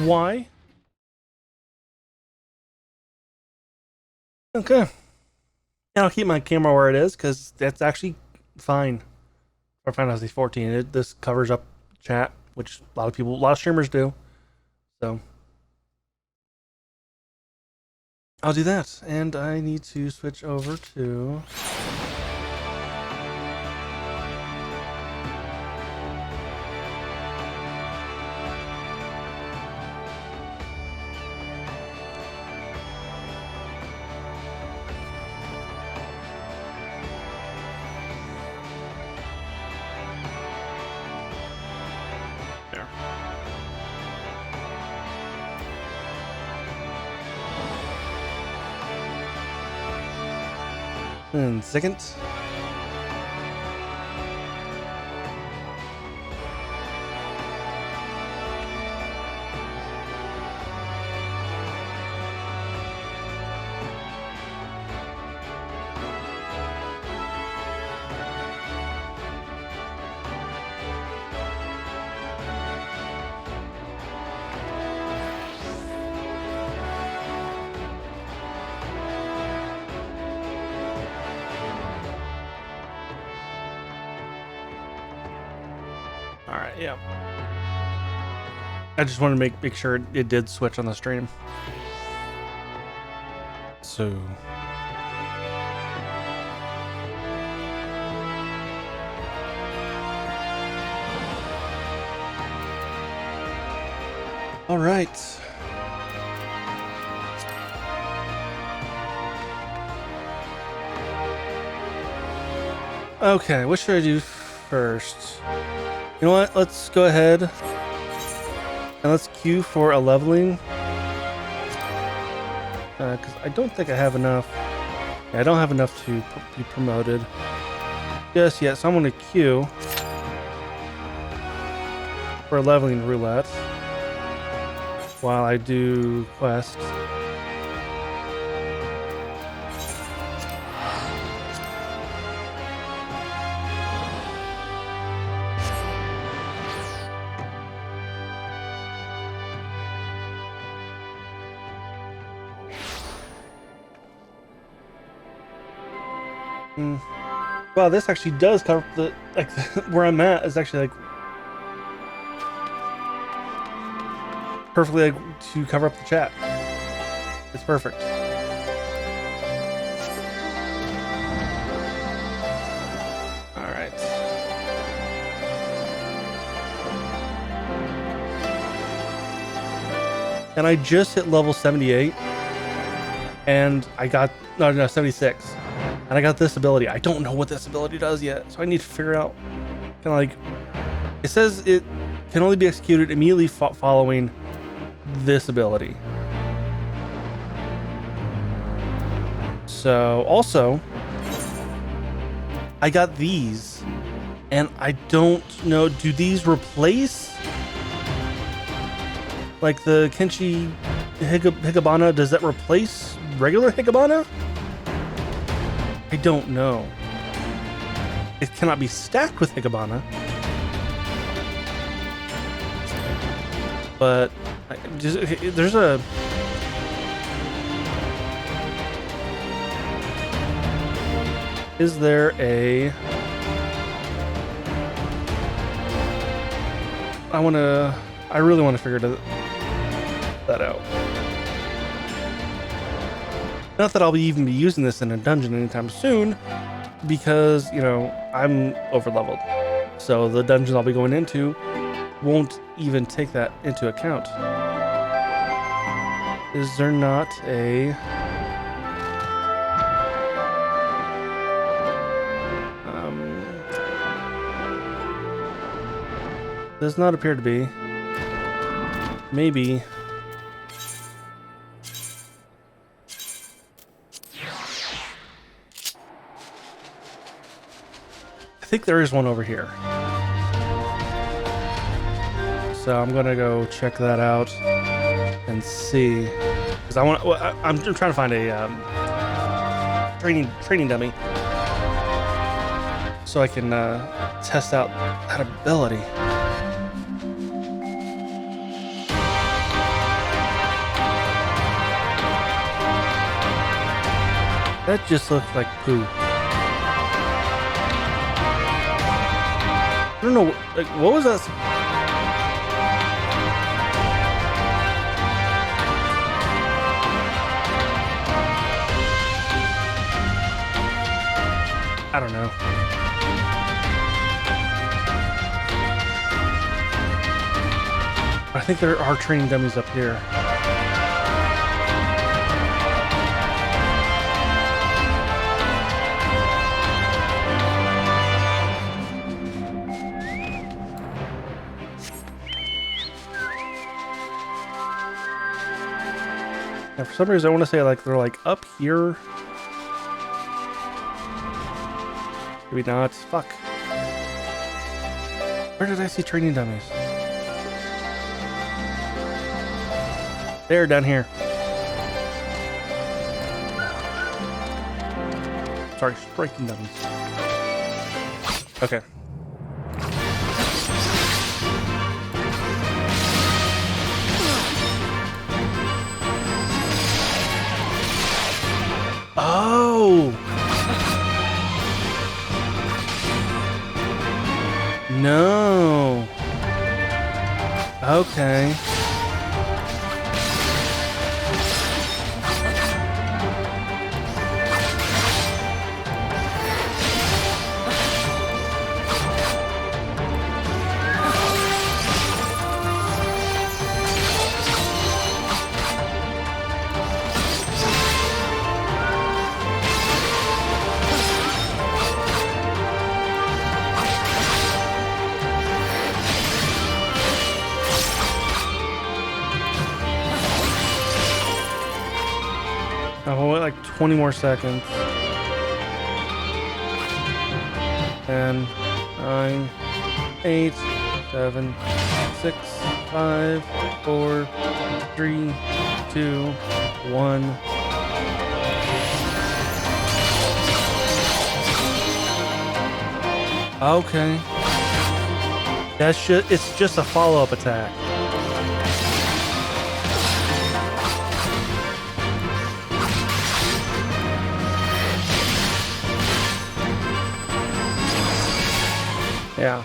why. Okay. And I'll keep my camera where it is because that's actually fine for Final Fantasy 14. This covers up chat, which a lot of streamers do. So I'll do that. And I need to switch over to... there. And second. All right, yeah. I just want to make sure it did switch on the stream. So all right. Okay, what should I do first? You know what? Let's go ahead and let's queue for a leveling. Because I don't think I have enough. Yeah, I don't have enough to be promoted just yet, so I'm going to queue for a leveling roulette while I do quests. Wow, this actually does cover the where I'm at is actually perfectly to cover up the chat. It's perfect. All right. And I just hit level 78 and I got no 76. And I got this ability. I don't know what this ability does yet, so I need to figure out. Kind of it says it can only be executed immediately following this ability. So also, I got these, and I don't know. Do these replace like the Kenshi Higabana? Does that replace regular Higabana? I don't know. It cannot be stacked with Higabana. But there's a... Is there a... I really want to figure that out. Not that I'll even be using this in a dungeon anytime soon, because, you know, I'm over-leveled. So the dungeons I'll be going into won't even take that into account. Is there not a... does not appear to be. Maybe... I think there is one over here. So I'm gonna go check that out and see, because I'm trying to find a training dummy so I can test out that ability. That just looks like poo. I don't know, like, what was that? I don't know. I think there are training dummies up here. Yeah, for some reason I want to say like they're like up here. Maybe not. Fuck. Where did I see training dummies? There, down here. Sorry, striking dummies. Okay. Oh! No. Okay. I'll wait like 20 more seconds. 10, 9, 8, 7, 6, 5, 4, 3, 2, 1. Okay. It's just a follow-up attack. Yeah.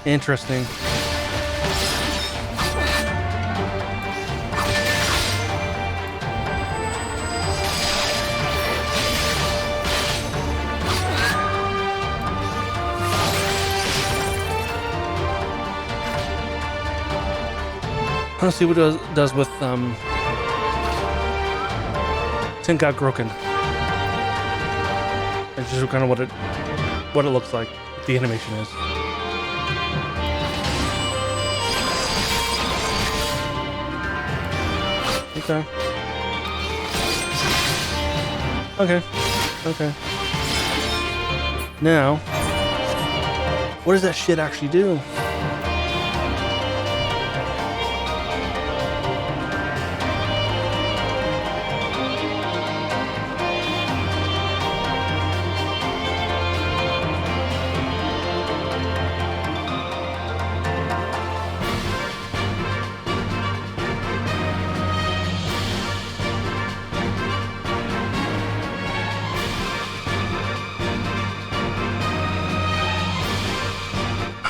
Interesting. I want to see what it does with Tenka Groken. It's just kind of what it looks like. What the animation is. Okay. Okay. Okay. Now, what does that shit actually do?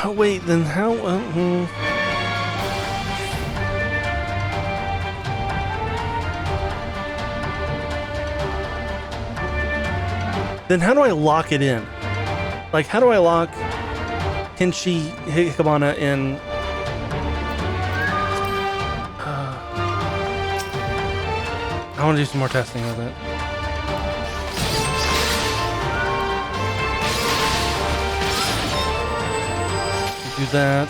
Oh, wait, then how? Then how do I lock it in? Like, how do I lock Tenchi Hikabana in? I want to do some more testing with it. Do that.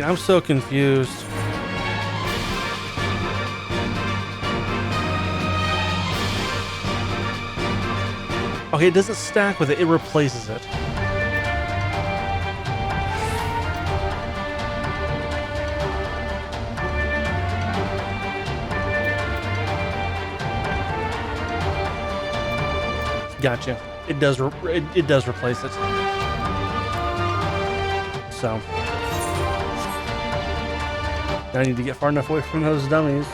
I'm so confused. Okay, it doesn't stack with it, it replaces it. Gotcha. It does it does replace it. So I need to get far enough away from those dummies.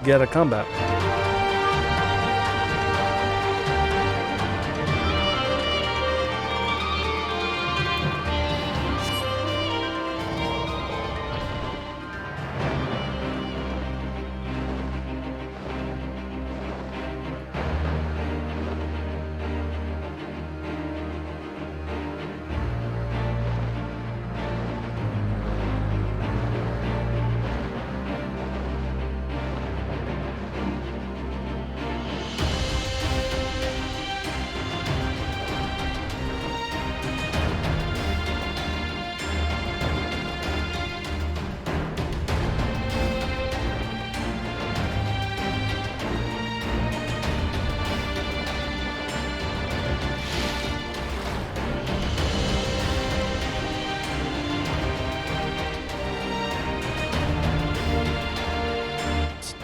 Get a combat.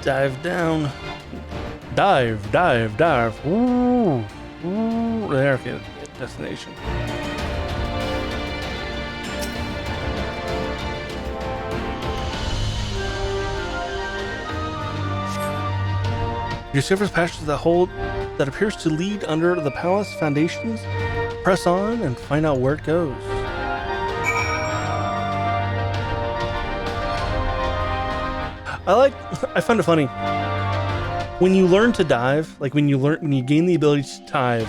Dive down. Dive, dive, dive. Ooh. Ooh. There, okay. Destination. You discover passages that appears to lead under the palace foundations. Press on and find out where it goes. I find it funny. When you learn to dive, like when you gain the ability to dive,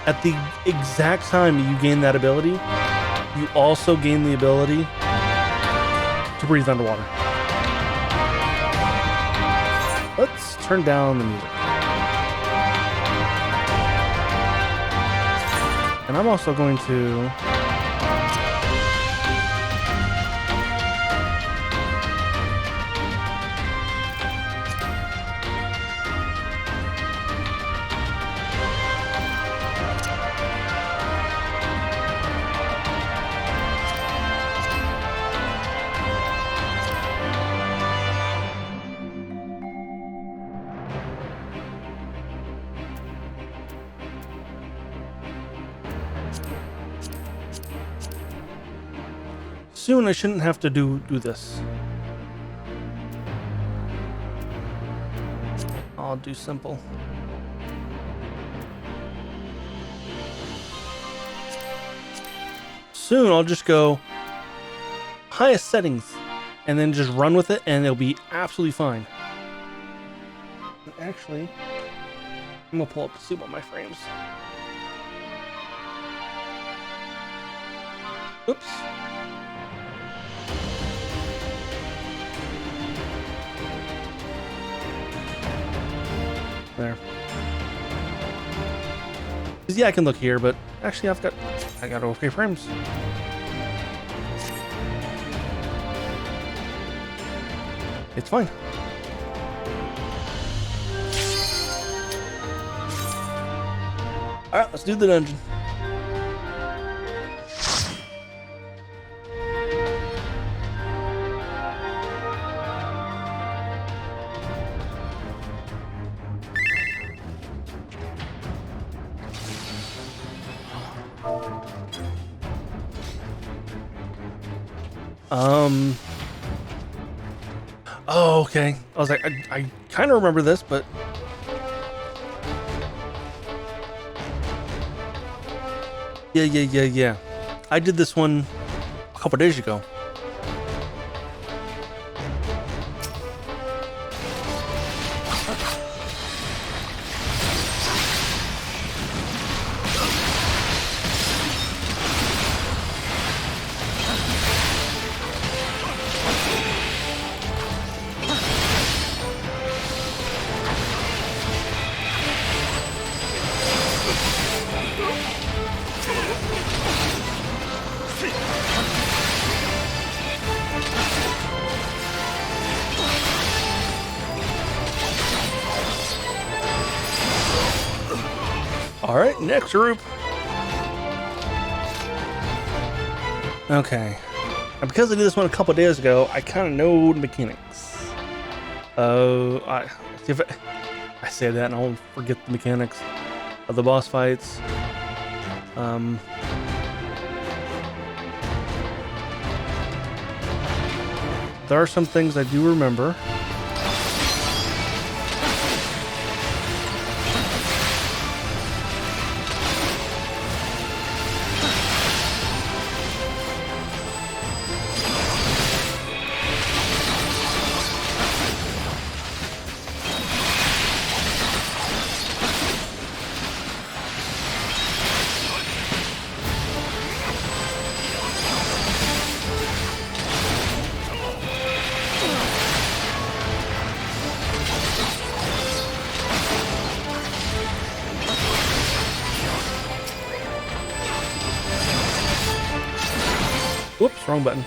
at the exact time you gain that ability, you also gain the ability to breathe underwater. Let's turn down the music. And I'm also going to soon I shouldn't have to do this. I'll do simple. Soon I'll just go highest settings and then just run with it and it'll be absolutely fine. Actually, I'm gonna pull up to see what my frames. Oops. There. Yeah, I can look here, but actually I got okay frames. It's fine. Alright, let's do the dungeon. Oh, okay. I was like, I kind of remember this, but yeah. I did this one a couple days ago. All right, next group. Okay. And because I did this one a couple of days ago, I kind of know the mechanics. If I say that and I'll forget the mechanics of the boss fights. There are some things I do remember. Whoops, wrong button.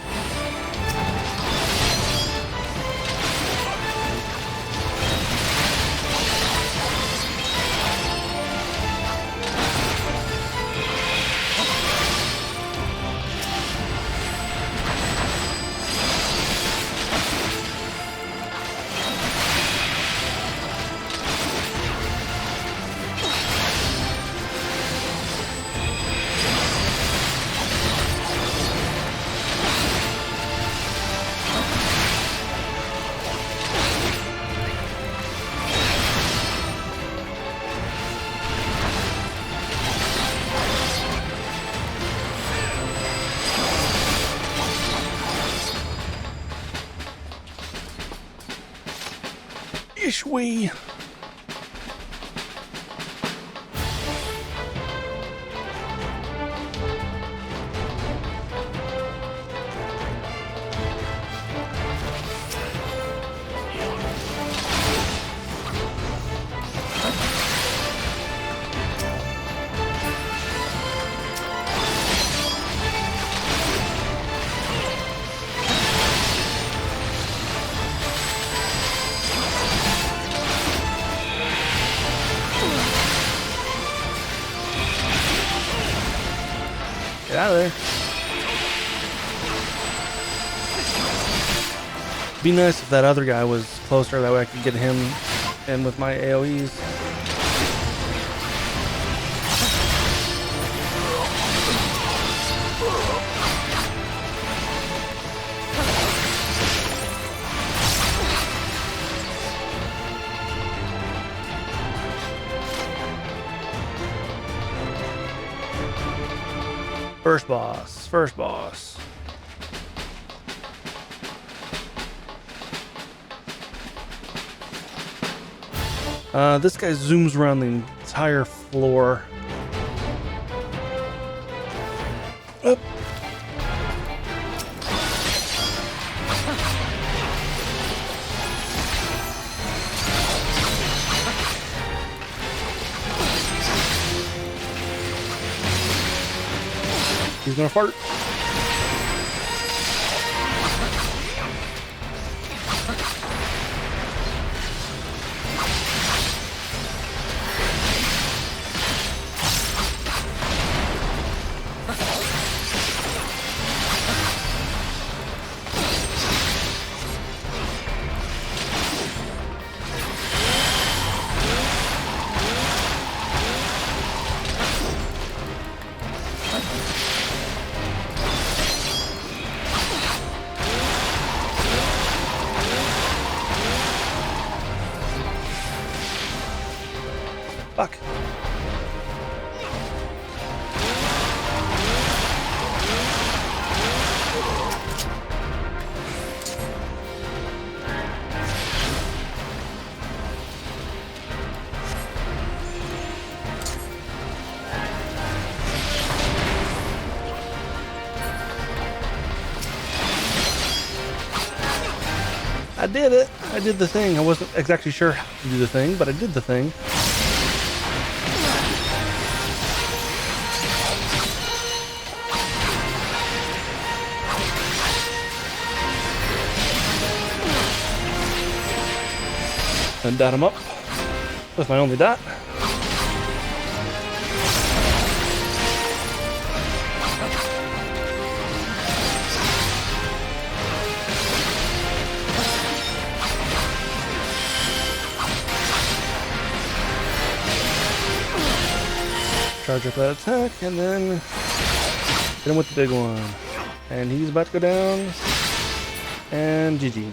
Ishwee. Get out of there. Be nice if that other guy was closer, that way I could get him in with my AoEs. First boss. This guy zooms around the entire floor. Oop. He's gonna fart. Fuck. I did it. I did the thing. I wasn't exactly sure how to do the thing, but I did the thing. And dot him up with my only dot. charge up that attack, and then hit him with the big one. And he's about to go down. And GG.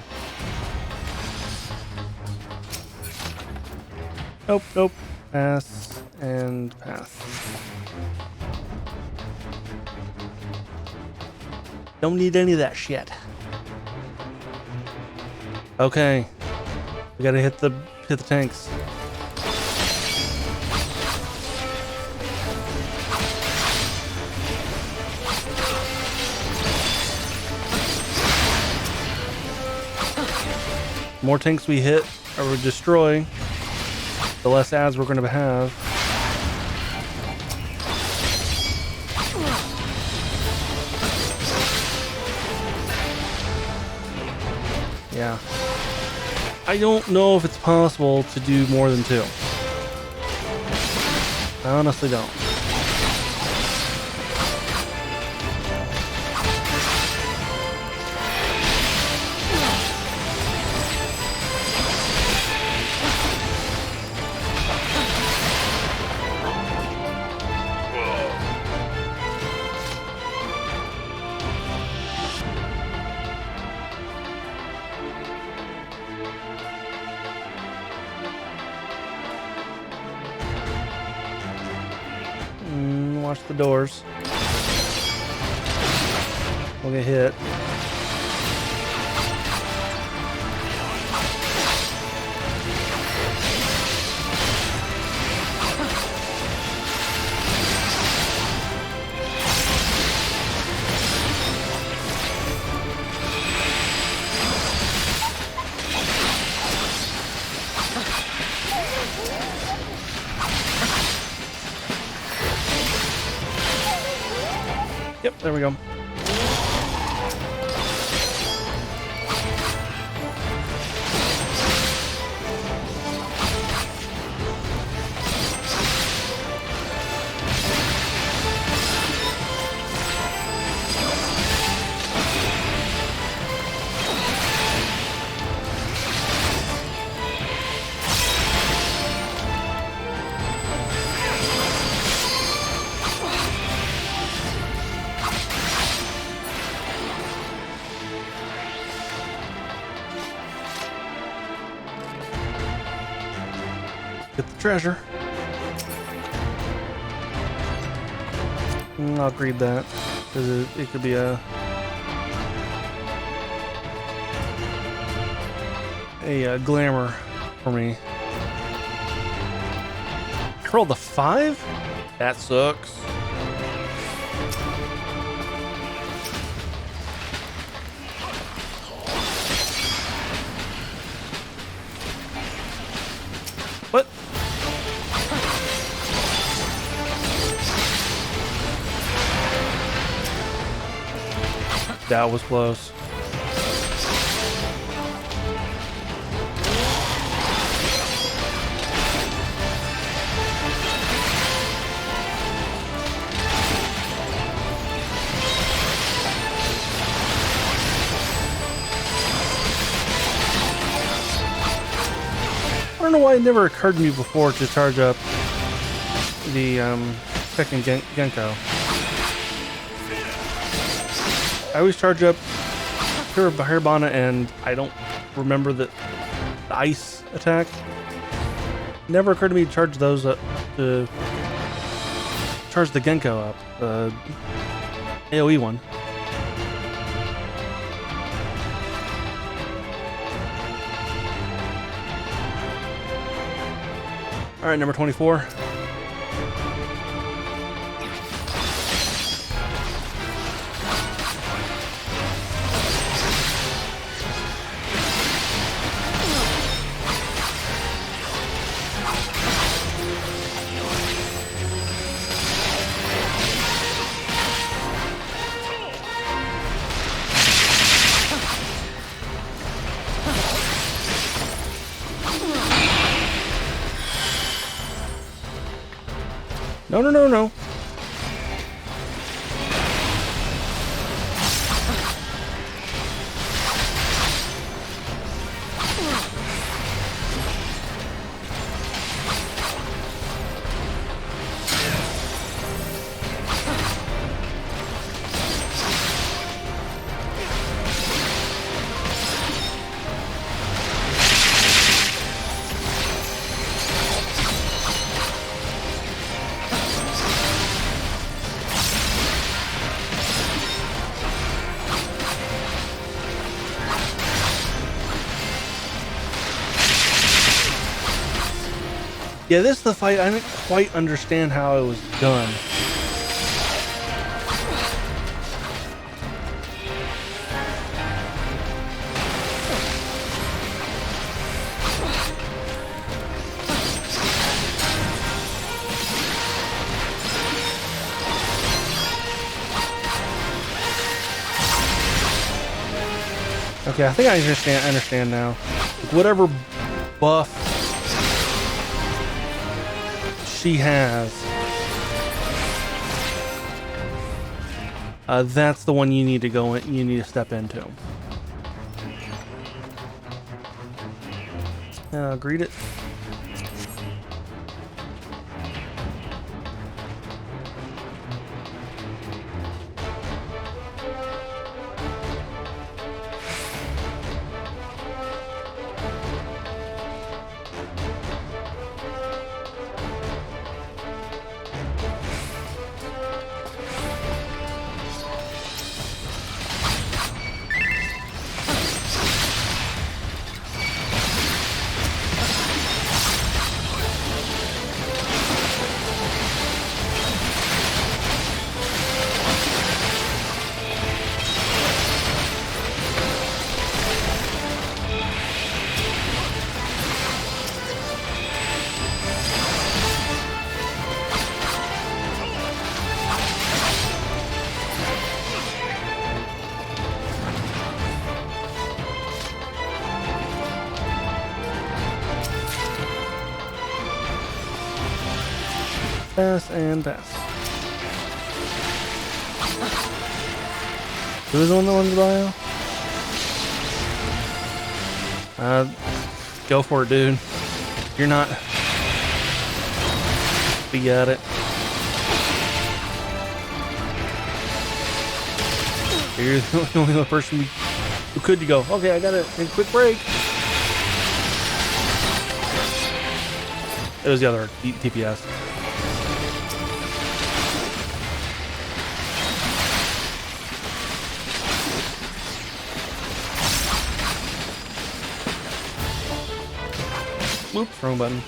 Nope, nope. Pass and pass. Don't need any of that shit. Okay. We gotta hit the tanks. The more tanks we hit or we destroy, the less ads we're gonna have. Yeah. I don't know if it's possible to do more than 2. I honestly don't. Watch the doors. We'll get hit. Yep, there we go. Get the treasure. I'll greed that because it could be a glamour for me. I rolled a 5? That sucks. What? That was close. I don't know why it never occurred to me before to charge up the second Genko. I always charge up Harbana and I don't remember the ice attack. Never occurred to me to charge those up, to charge the Genko up, the AoE one. All right, number 24. No, no, no, no. Yeah, this is the fight. I didn't quite understand how it was done. Okay, I think I understand now. Like whatever buff she has, that's the one you need to go in. You need to step into. Greet it. Pass and pass. Who was the one that wanted to bio? Go for it, dude. You're not. We got it. You're the only person who could you go. Okay, I got it. Take a quick break. It was the other TPS. Oops, wrong button.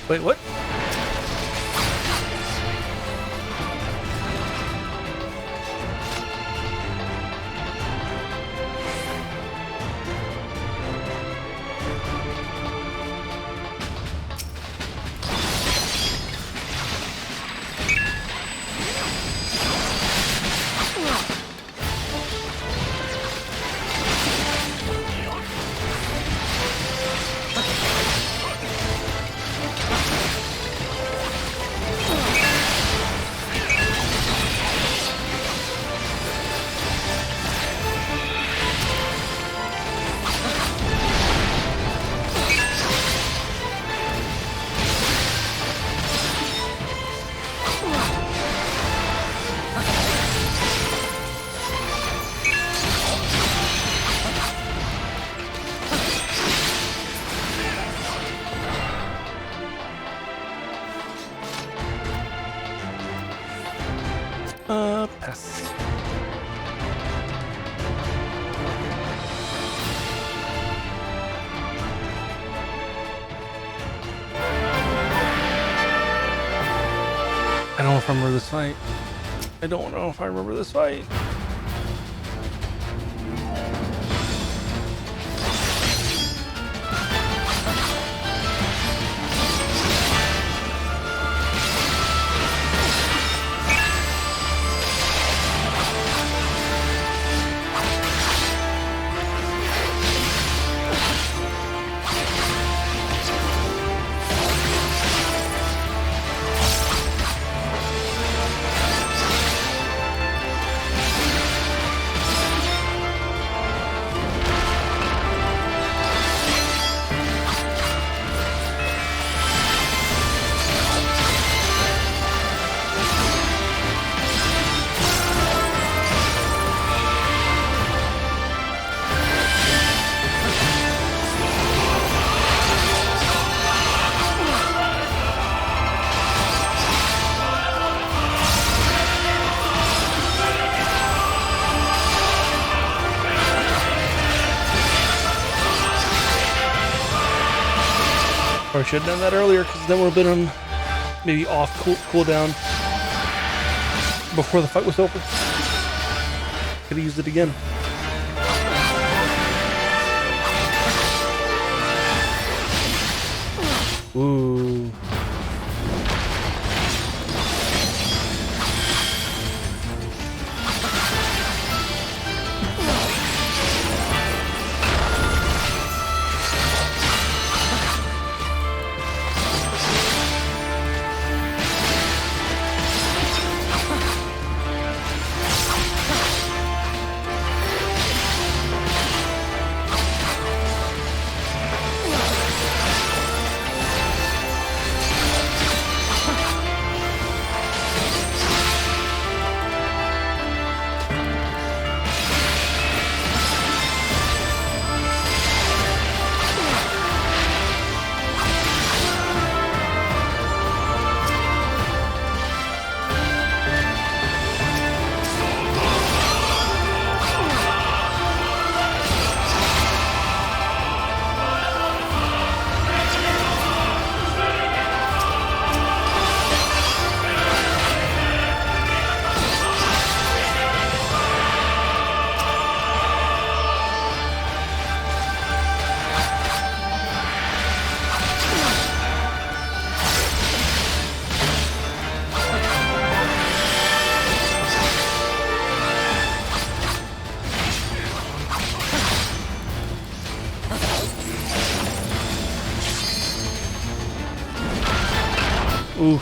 Wait, what? Pass. I don't know if I remember this fight. I don't know if I remember this fight. Probably should have done that earlier, because then would have been on maybe off cooldown before the fight was over. Could have used it again. Ooh. Ooh.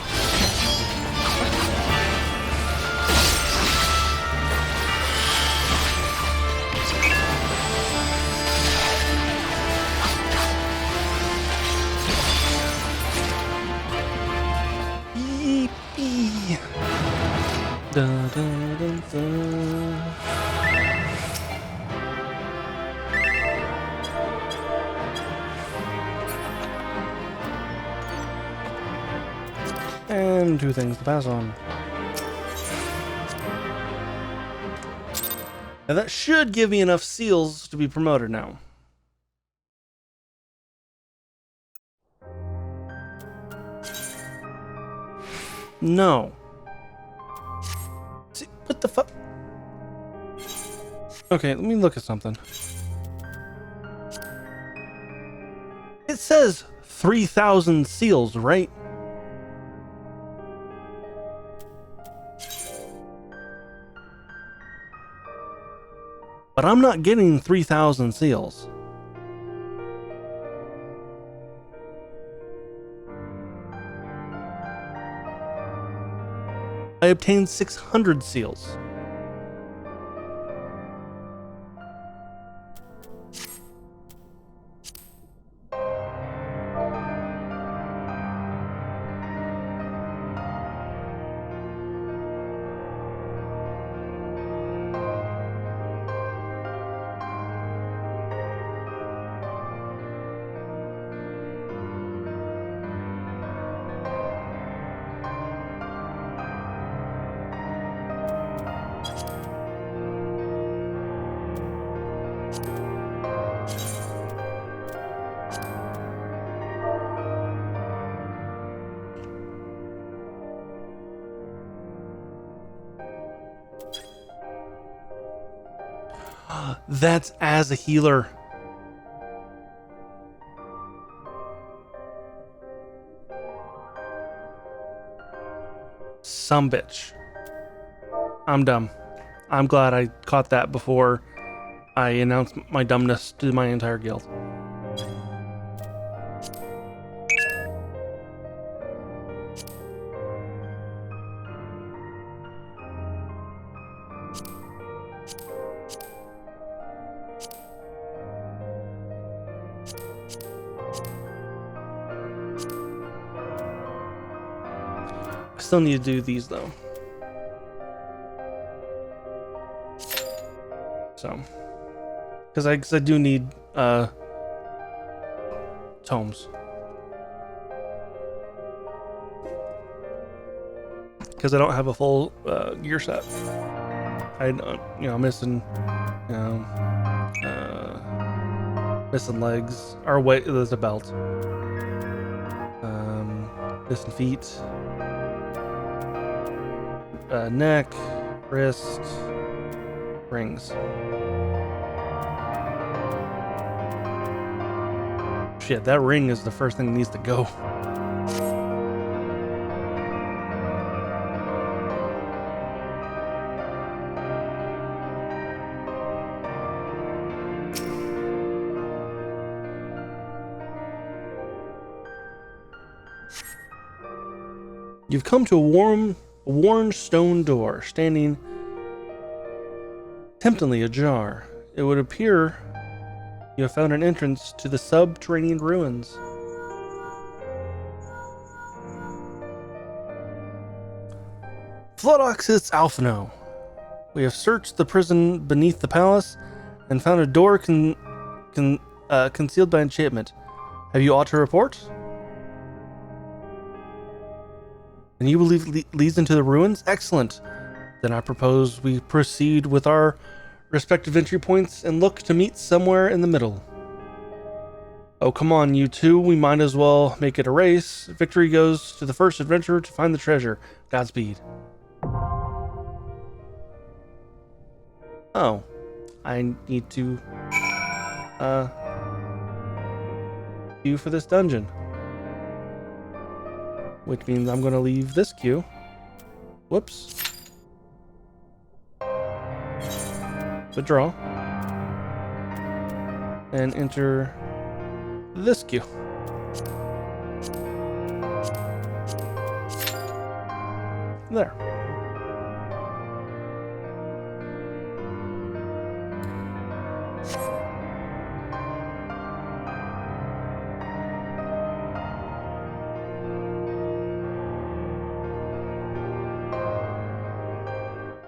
Yippee. Dun, dun, dun, dun. And 2 things to pass on. Now that should give me enough seals to be promoted now. No. See, what the fuck? Okay, let me look at something. It says 3,000 seals, right? But I'm not getting 3,000 seals. I obtained 600 seals. That's as a healer. Some bitch. I'm dumb. I'm glad I caught that before I announced my dumbness to my entire guild. I still need to do these though. So, because I do need tomes. Because I don't have a full gear set. I'm missing, missing legs. Or wait, there's a belt. Distant feet. Neck, wrist, rings. Shit, that ring is the first thing that needs to go. You've come to a worn stone door, standing temptingly ajar. It would appear you have found an entrance to the subterranean ruins. Floodoxis Alphino. We have searched the prison beneath the palace and found a door concealed by enchantment. Have you aught to report? And you believe leads into the ruins? Excellent. Then I propose we proceed with our respective entry points and look to meet somewhere in the middle. Oh, come on, you two. We might as well make it a race. Victory goes to the first adventurer to find the treasure. Godspeed. Oh. I need to queue for this dungeon. Which means I'm going to leave this queue. Whoops. Withdraw. And enter this queue. There.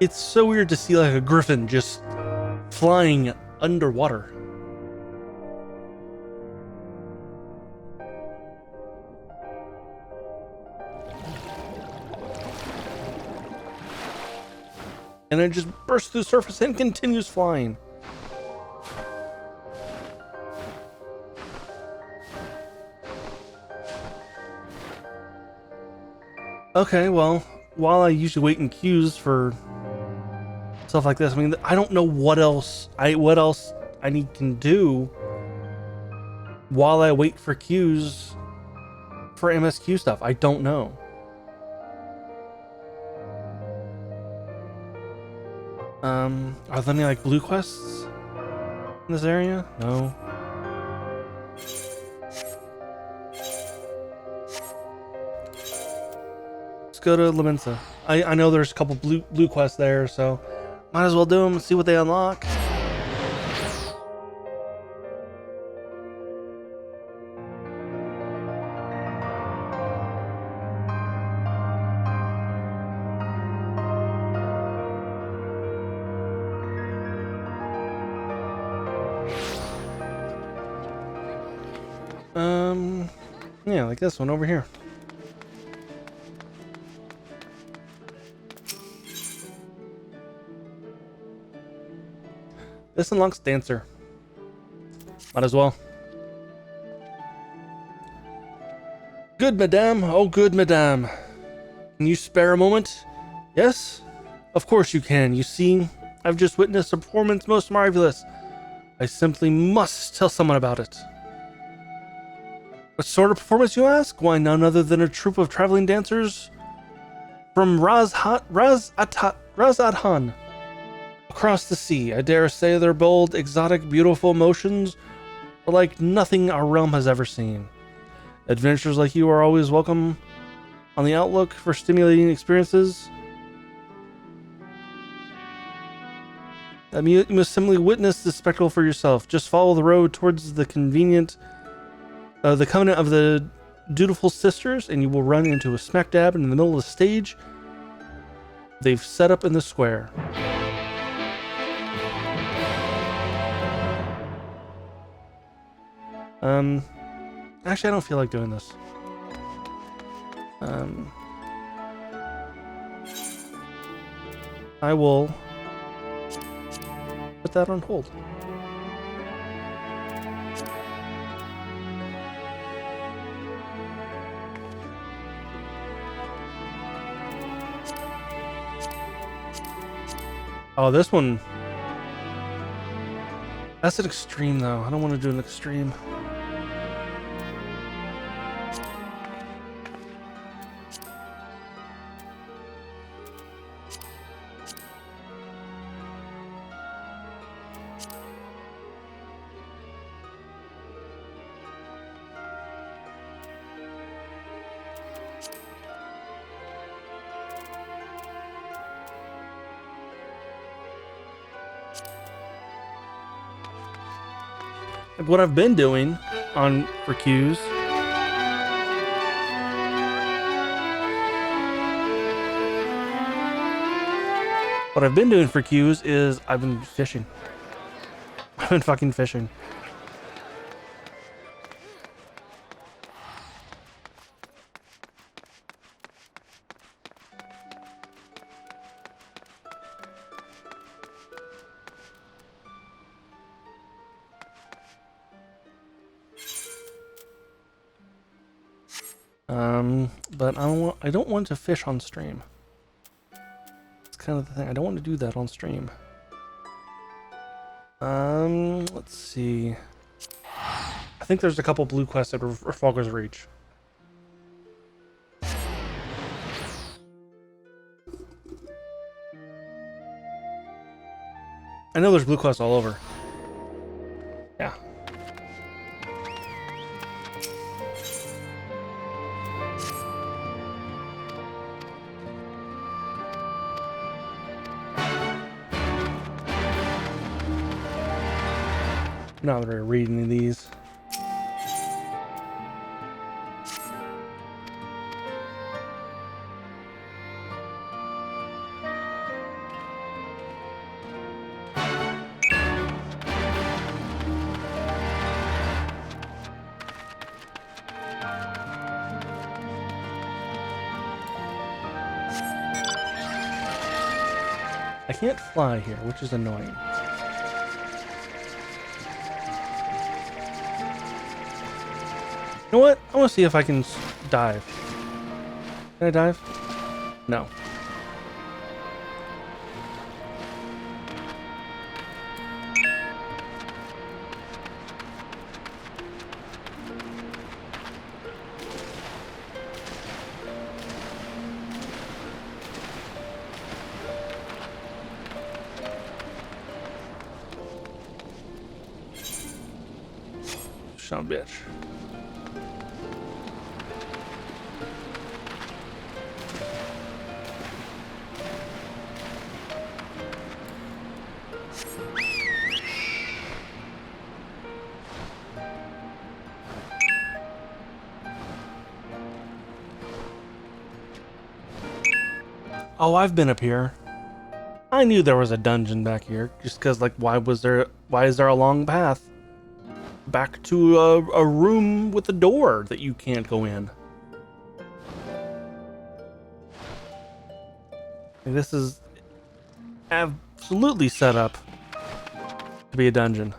It's so weird to see like a griffin just flying underwater. And then just bursts through the surface and continues flying. Okay, well, while I usually wait in queues for stuff like this, I mean, I don't know what else I can do while I wait for queues for MSQ stuff. I don't know. Are there any like blue quests in this area? No. Let's go to Laminsa. I know there's a couple blue quests there, so might as well do them and see what they unlock. Yeah, like this one over here. This unlocks Dancer. Might as well. Good, madame. Oh, good, madame. Can you spare a moment? Yes? Of course you can. You see, I've just witnessed a performance most marvelous. I simply must tell someone about it. What sort of performance, you ask? Why, none other than a troupe of traveling dancers from Raz Adhan. Across the sea. I dare say their bold, exotic, beautiful motions are like nothing our realm has ever seen. Adventurers like you are always welcome on the outlook for stimulating experiences. You must simply witness the spectacle for yourself. Just follow the road towards the Covenant of the Dutiful Sisters, and you will run into a smack dab in the middle of the stage they've set up in the square. Actually, I don't feel like doing this. I will put that on hold. Oh, this one. That's an extreme, though. I don't want to do an extreme. Like what I've been doing for Qs. What I've been doing for Qs is I've been fishing. I've been fucking fishing. But I don't want to fish on stream. It's kind of the thing. I don't want to do that on stream. Let's see. I think there's a couple blue quests at Falker's Reach. I know there's blue quests all over. Yeah. I'm not really reading any of these. I can't fly here, which is annoying. You know what? I want to see if I can dive. Can I dive? No. Son of a bitch. Oh, I've been up here. I knew there was a dungeon back here, just because, like, why is there a long path back to a room with a door that you can't go in? Like, this is absolutely set up to be a dungeon.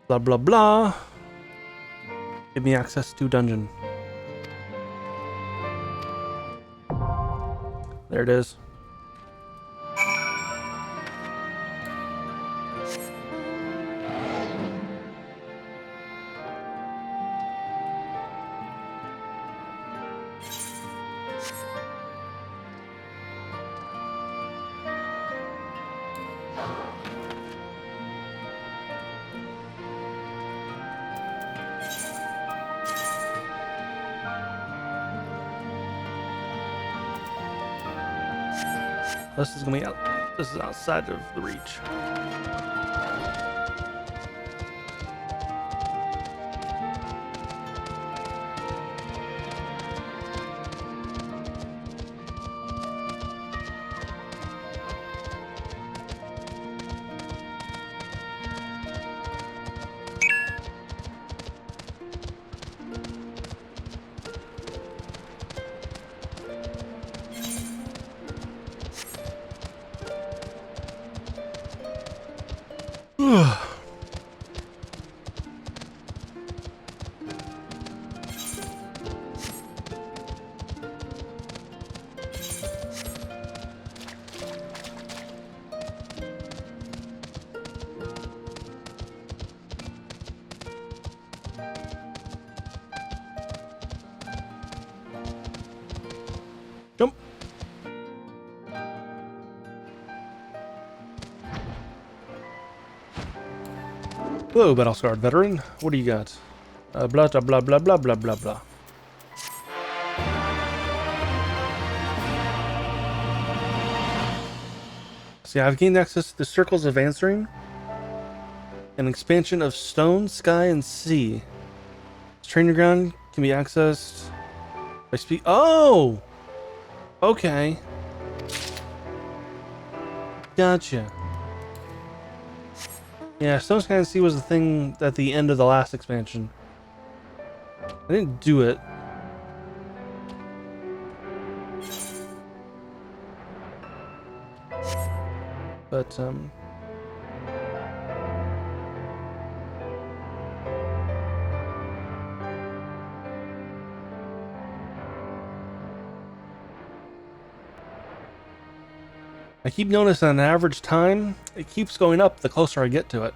Blah, blah, blah. Give me access to dungeon. There it is. This is gonna be out. This is outside of the reach. Hello, Battlescarred veteran. What do you got? Blah, blah, blah, blah, blah, blah, blah, blah. See, I've gained access to the Circles of Answering. An expansion of Stone, Sky, and Sea. Training ground can be accessed by speed. Oh! Okay. Gotcha. Yeah, Stone, Sky, and Sea was the thing at the end of the last expansion. I didn't do it. But, I keep noticing an average time, it keeps going up the closer I get to it.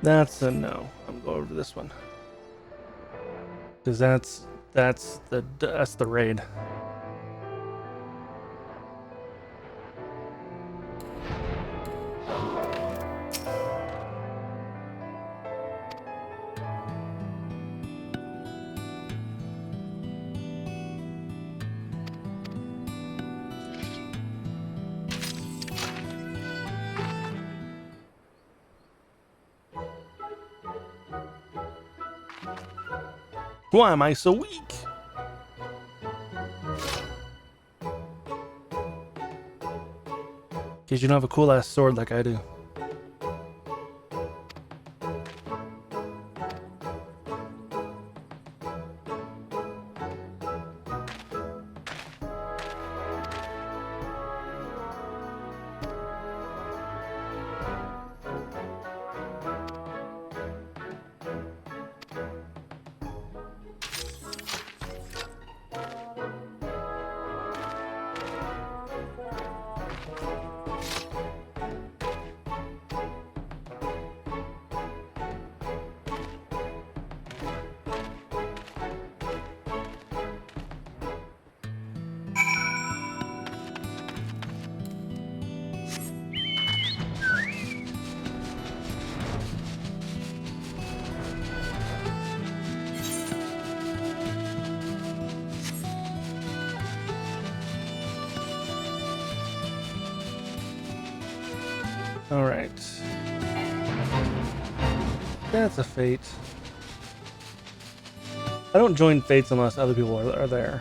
That's a no. I'm going over to this one. Because that's the raid. Why am I so weak? Because you don't have a cool ass sword like I do. All right. That's a fate. I don't join fates unless other people are there.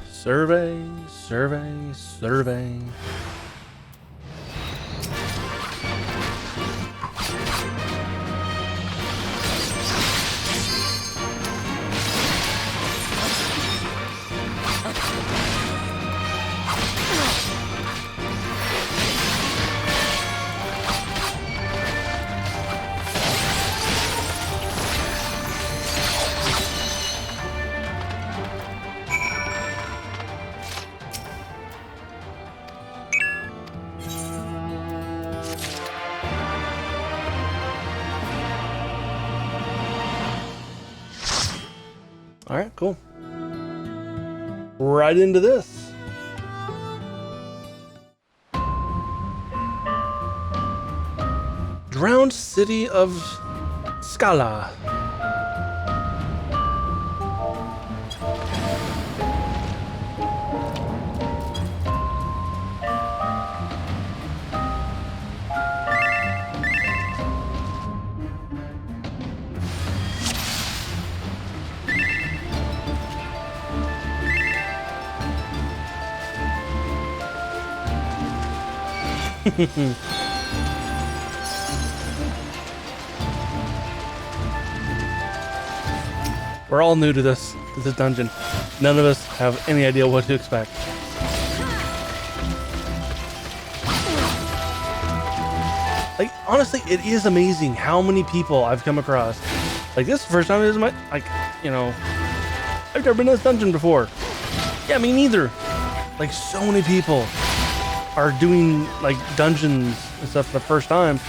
Survey, survey, survey. All right, cool. Right into this. Drowned City of Scala. We're all new to this dungeon. None of us have any idea what to expect. Like, honestly, it is amazing how many people I've come across. Like, this is the first time I've never been in this dungeon before. Yeah, me neither. Like, so many people are doing, like, dungeons and stuff for the first time.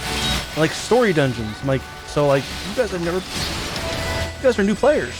Like, story dungeons. I'm like, so, like, you guys are new players.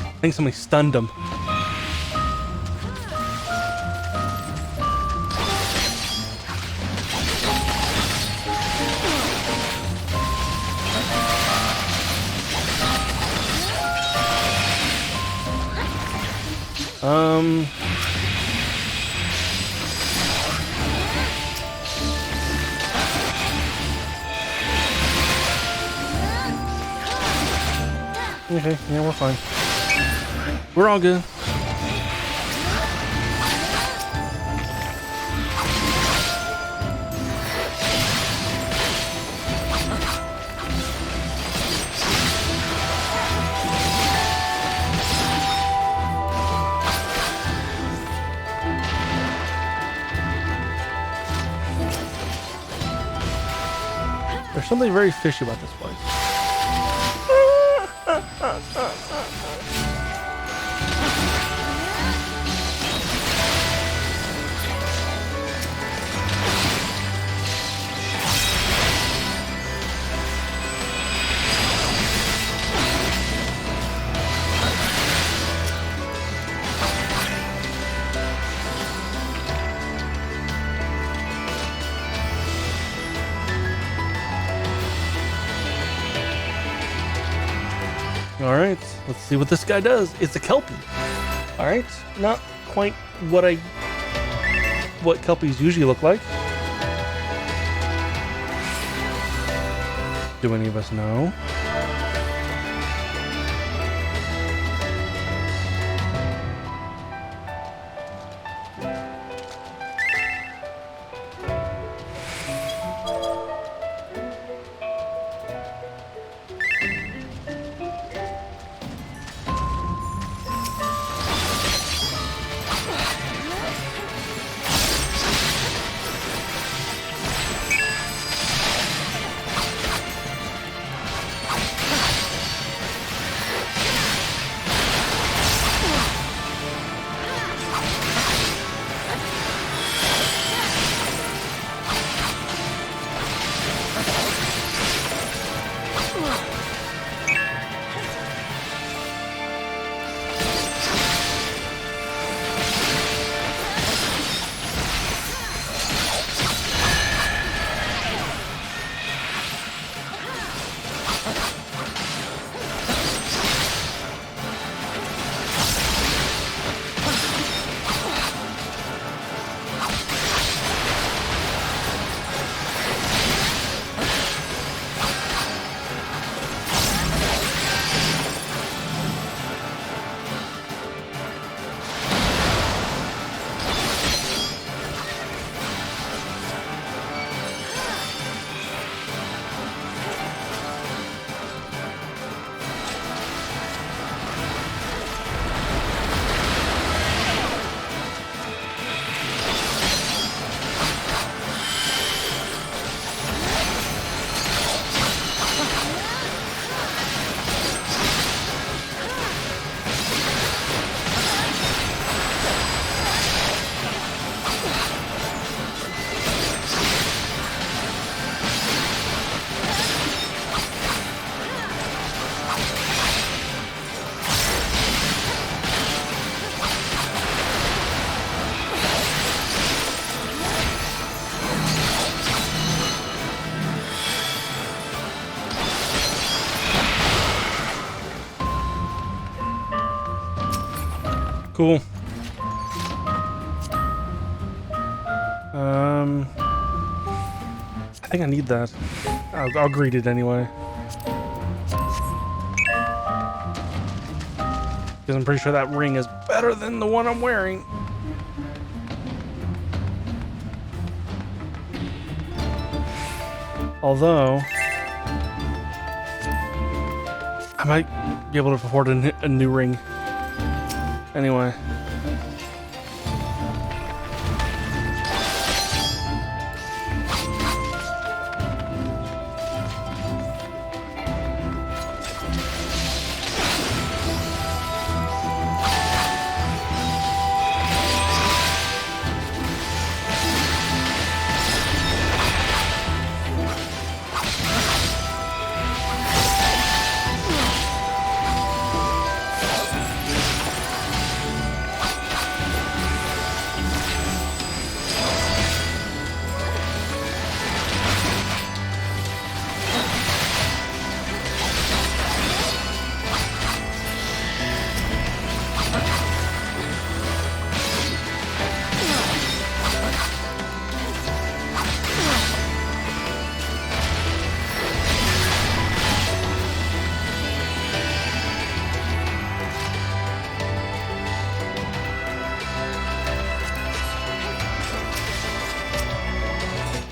I think somebody stunned him. Okay, yeah, we're fine. We're all good. There's something very fishy about this place. All right, let's see what this guy does. It's a Kelpie. All right, not quite what Kelpies usually look like. Do any of us know? Cool. I think I need that. I'll greet it anyway. Because I'm pretty sure that ring is better than the one I'm wearing. Although, I might be able to afford a new ring. Anyway.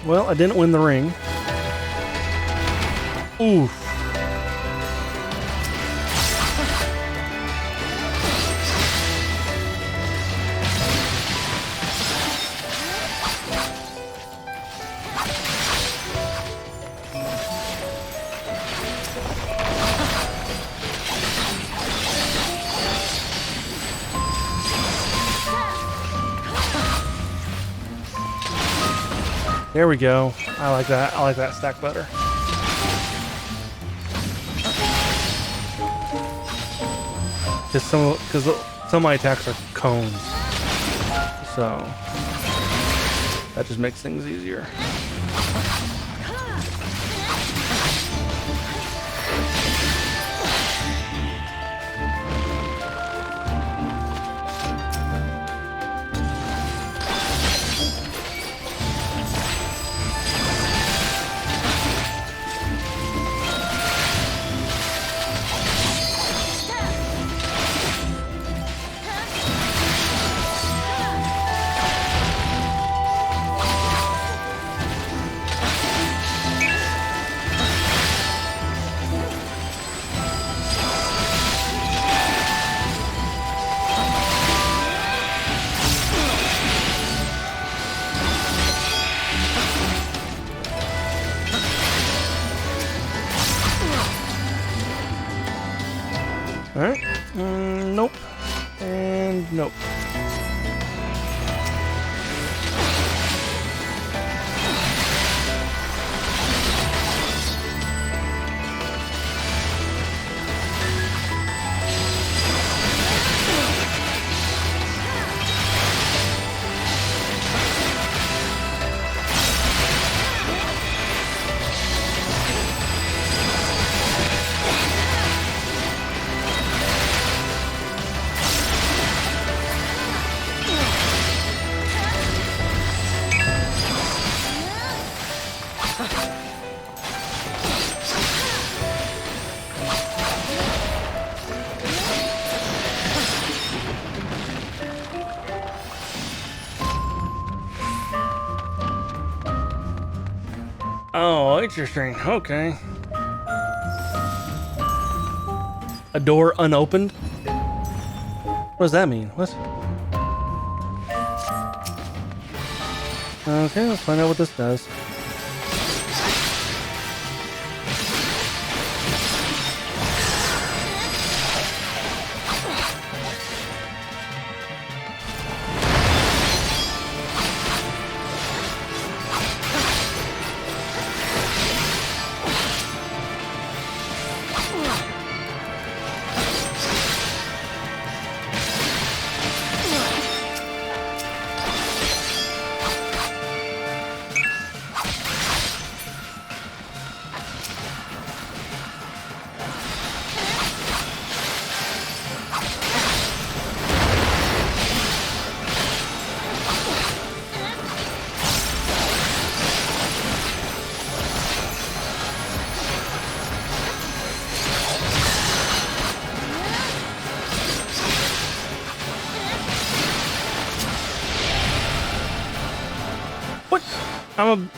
Well, I didn't win the ring. Oof. There we go. I like that. I like that stack better. Because some of my attacks are cones, so that just makes things easier. All right. Nope. And nope. Oh, interesting. Okay. A door unopened? What does that mean? What? Okay, let's find out what this does. I'm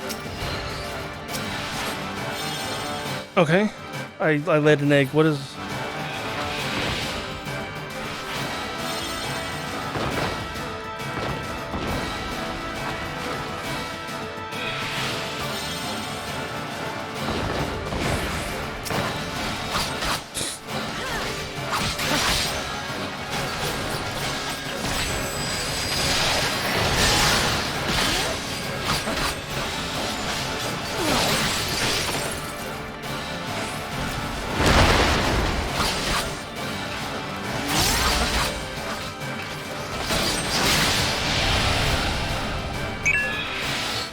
a... Okay. I laid an egg. What is...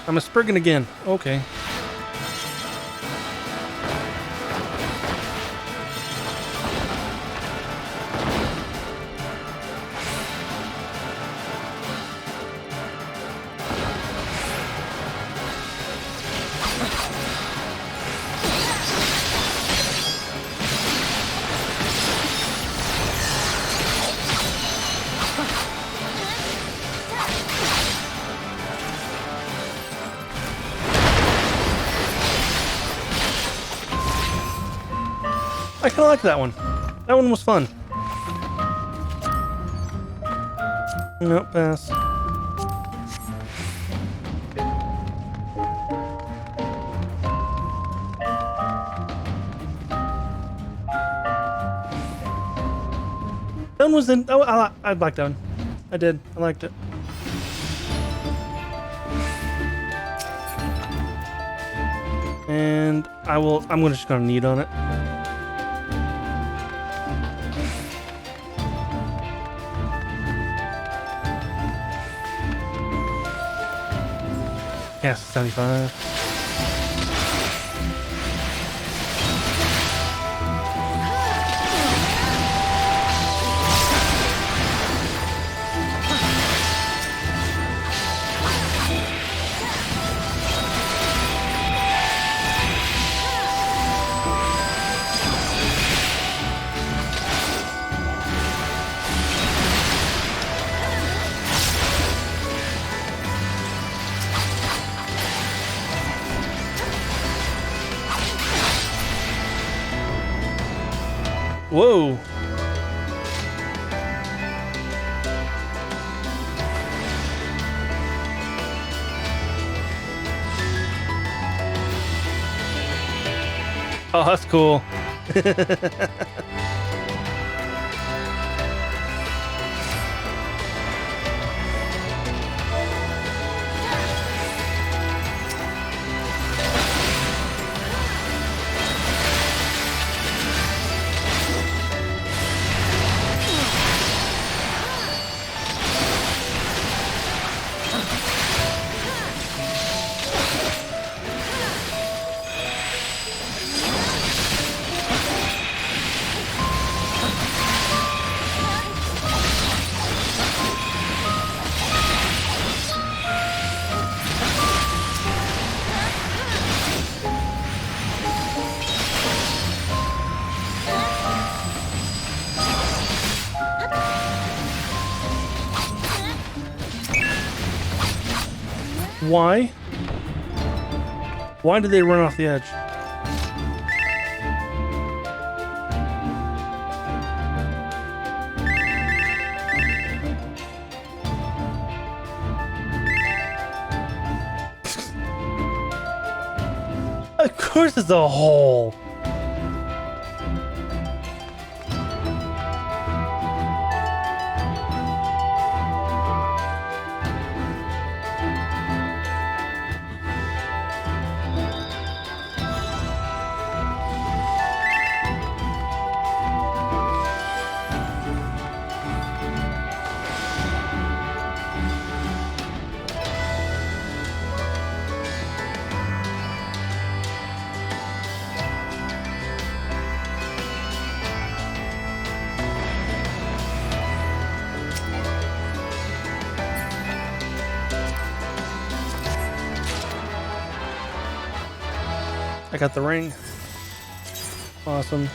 I'm a Spriggan again. Okay. I kind of like that one. That one was fun. Nope, pass. That one was in... Oh, I liked that one. I did. I liked it. And I'm just gonna knead on it. Yes, 75. Whoa. Oh, that's cool. Why? Why did they run off the edge? Of course it's a hole. I got the ring. Awesome.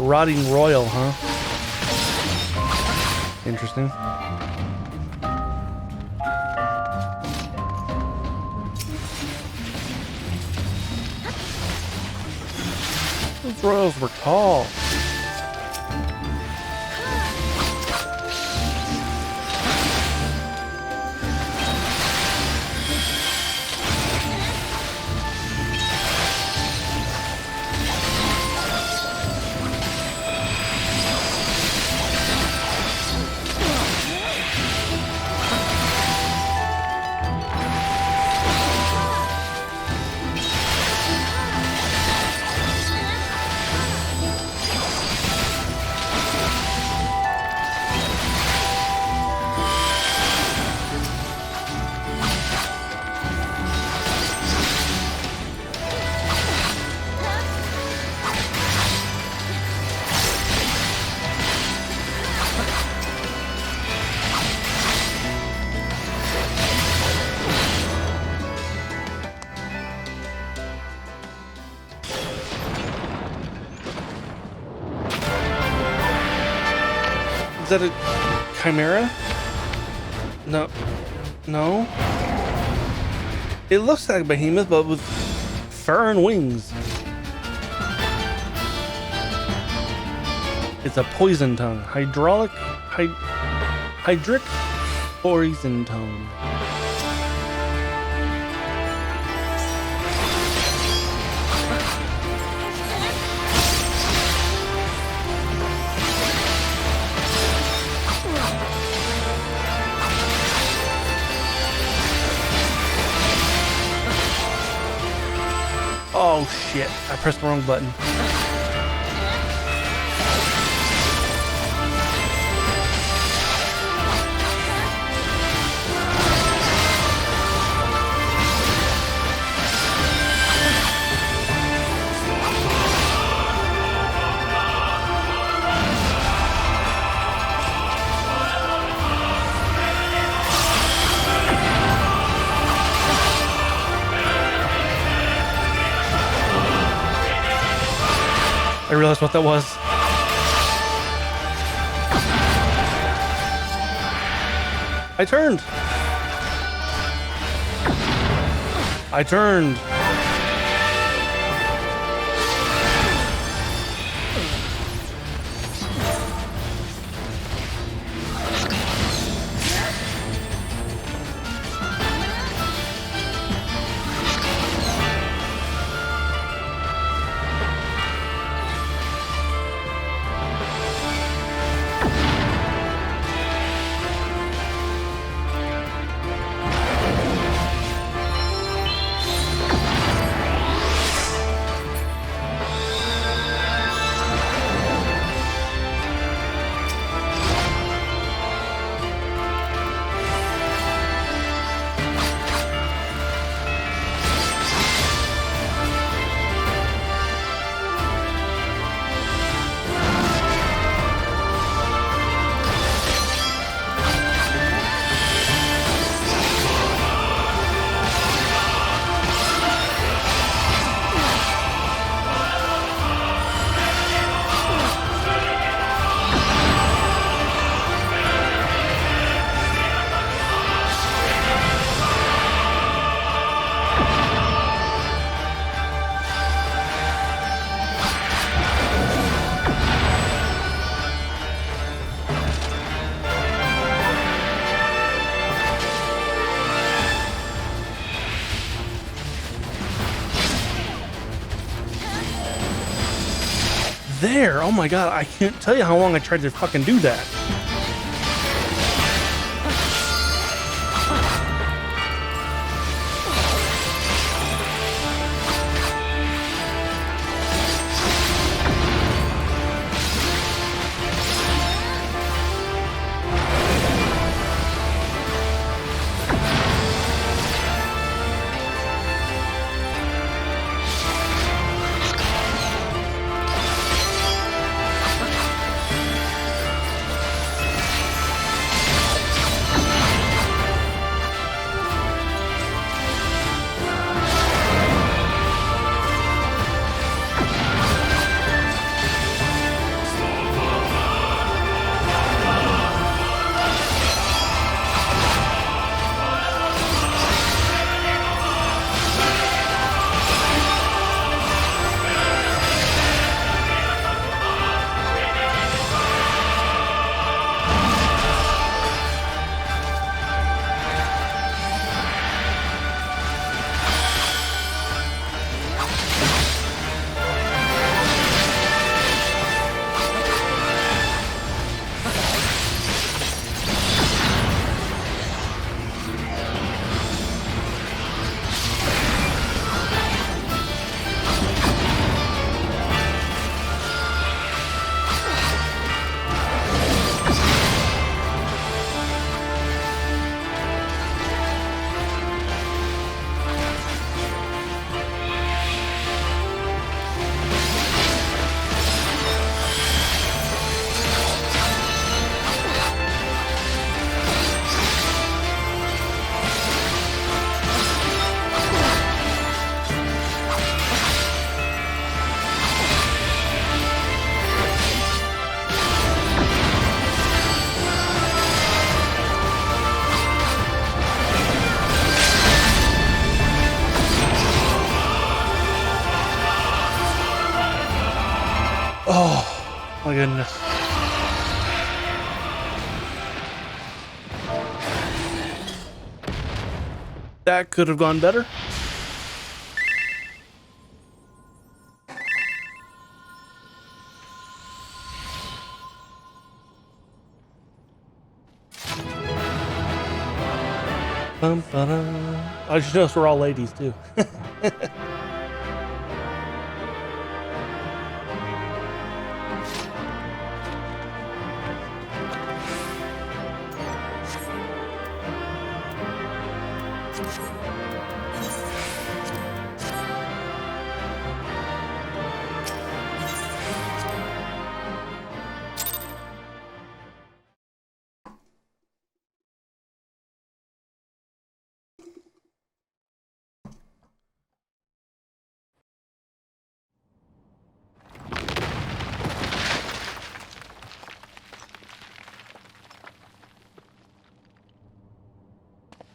Rotting Royal, huh? Interesting. Those royals were tall. Is that a chimera? No. No? It looks like a behemoth, but with fur and wings. It's a poison tongue. Hydric poison tongue. Oh shit, I pressed the wrong button. I realized what that was. I turned. I turned. There! Oh my god, I can't tell you how long I tried to fucking do that. Oh, my goodness. That could have gone better. I just noticed we're all ladies too.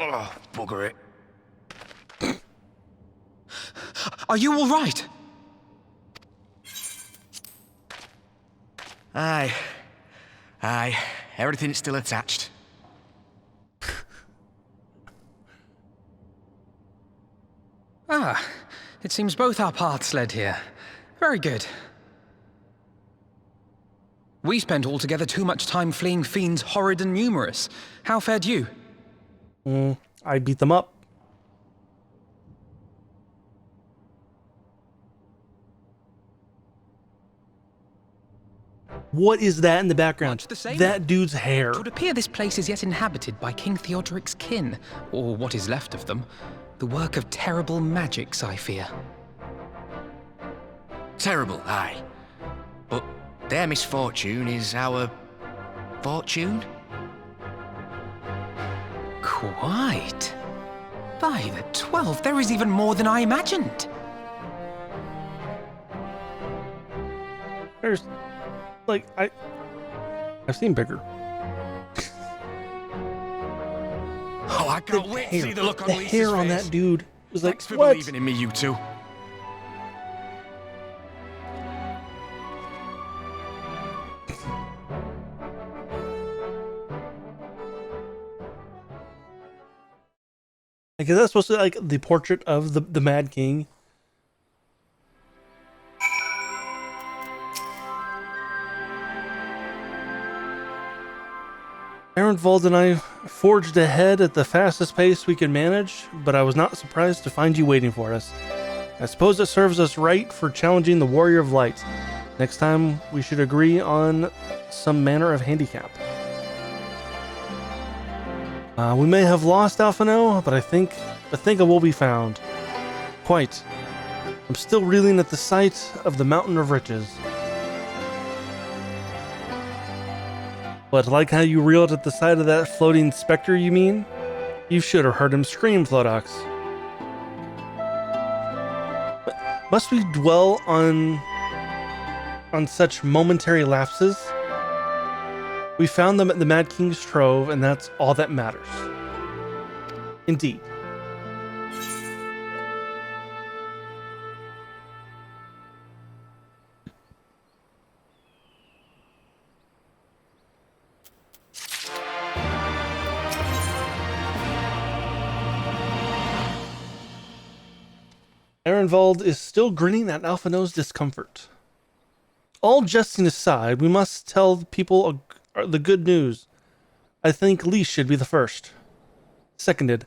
Oh, bugger it. Are you all right? Aye. Everything's still attached. Ah, it seems both our paths led here. Very good. We spent altogether too much time fleeing fiends horrid and numerous. How fared you? I beat them up. What is that in the background? Much the same. That dude's hair. It would appear this place is yet inhabited by King Theodoric's kin, or what is left of them. The work of terrible magics, I fear. Terrible, aye. But their misfortune is our fortune? Quite. By the 12, there is even more than I imagined. There's, like, I've seen bigger. Oh, I can't wait to see the look on The Lisa's hair on face. that dude was like, Thanks for what? believing in me, you two. Like, is that supposed to be like the portrait of the Mad King? Ehrenwald and I forged ahead at the fastest pace we could manage, but I was not surprised to find you waiting for us. I suppose it serves us right for challenging the Warrior of Light. Next time, we should agree on some manner of handicap. We may have lost Alphino, but I think it will be found. Quite. I'm still reeling at the sight of the Mountain of Riches. But like how you reeled at the sight of that floating specter, you mean? You should have heard him scream, Flodox. Must we dwell on such momentary lapses? We found them at the Mad King's Trove, and that's all that matters. Indeed. Ehrenwald is still grinning at Alphino's discomfort. All jesting aside, we must tell people the good news. I think Lee should be the first. Seconded.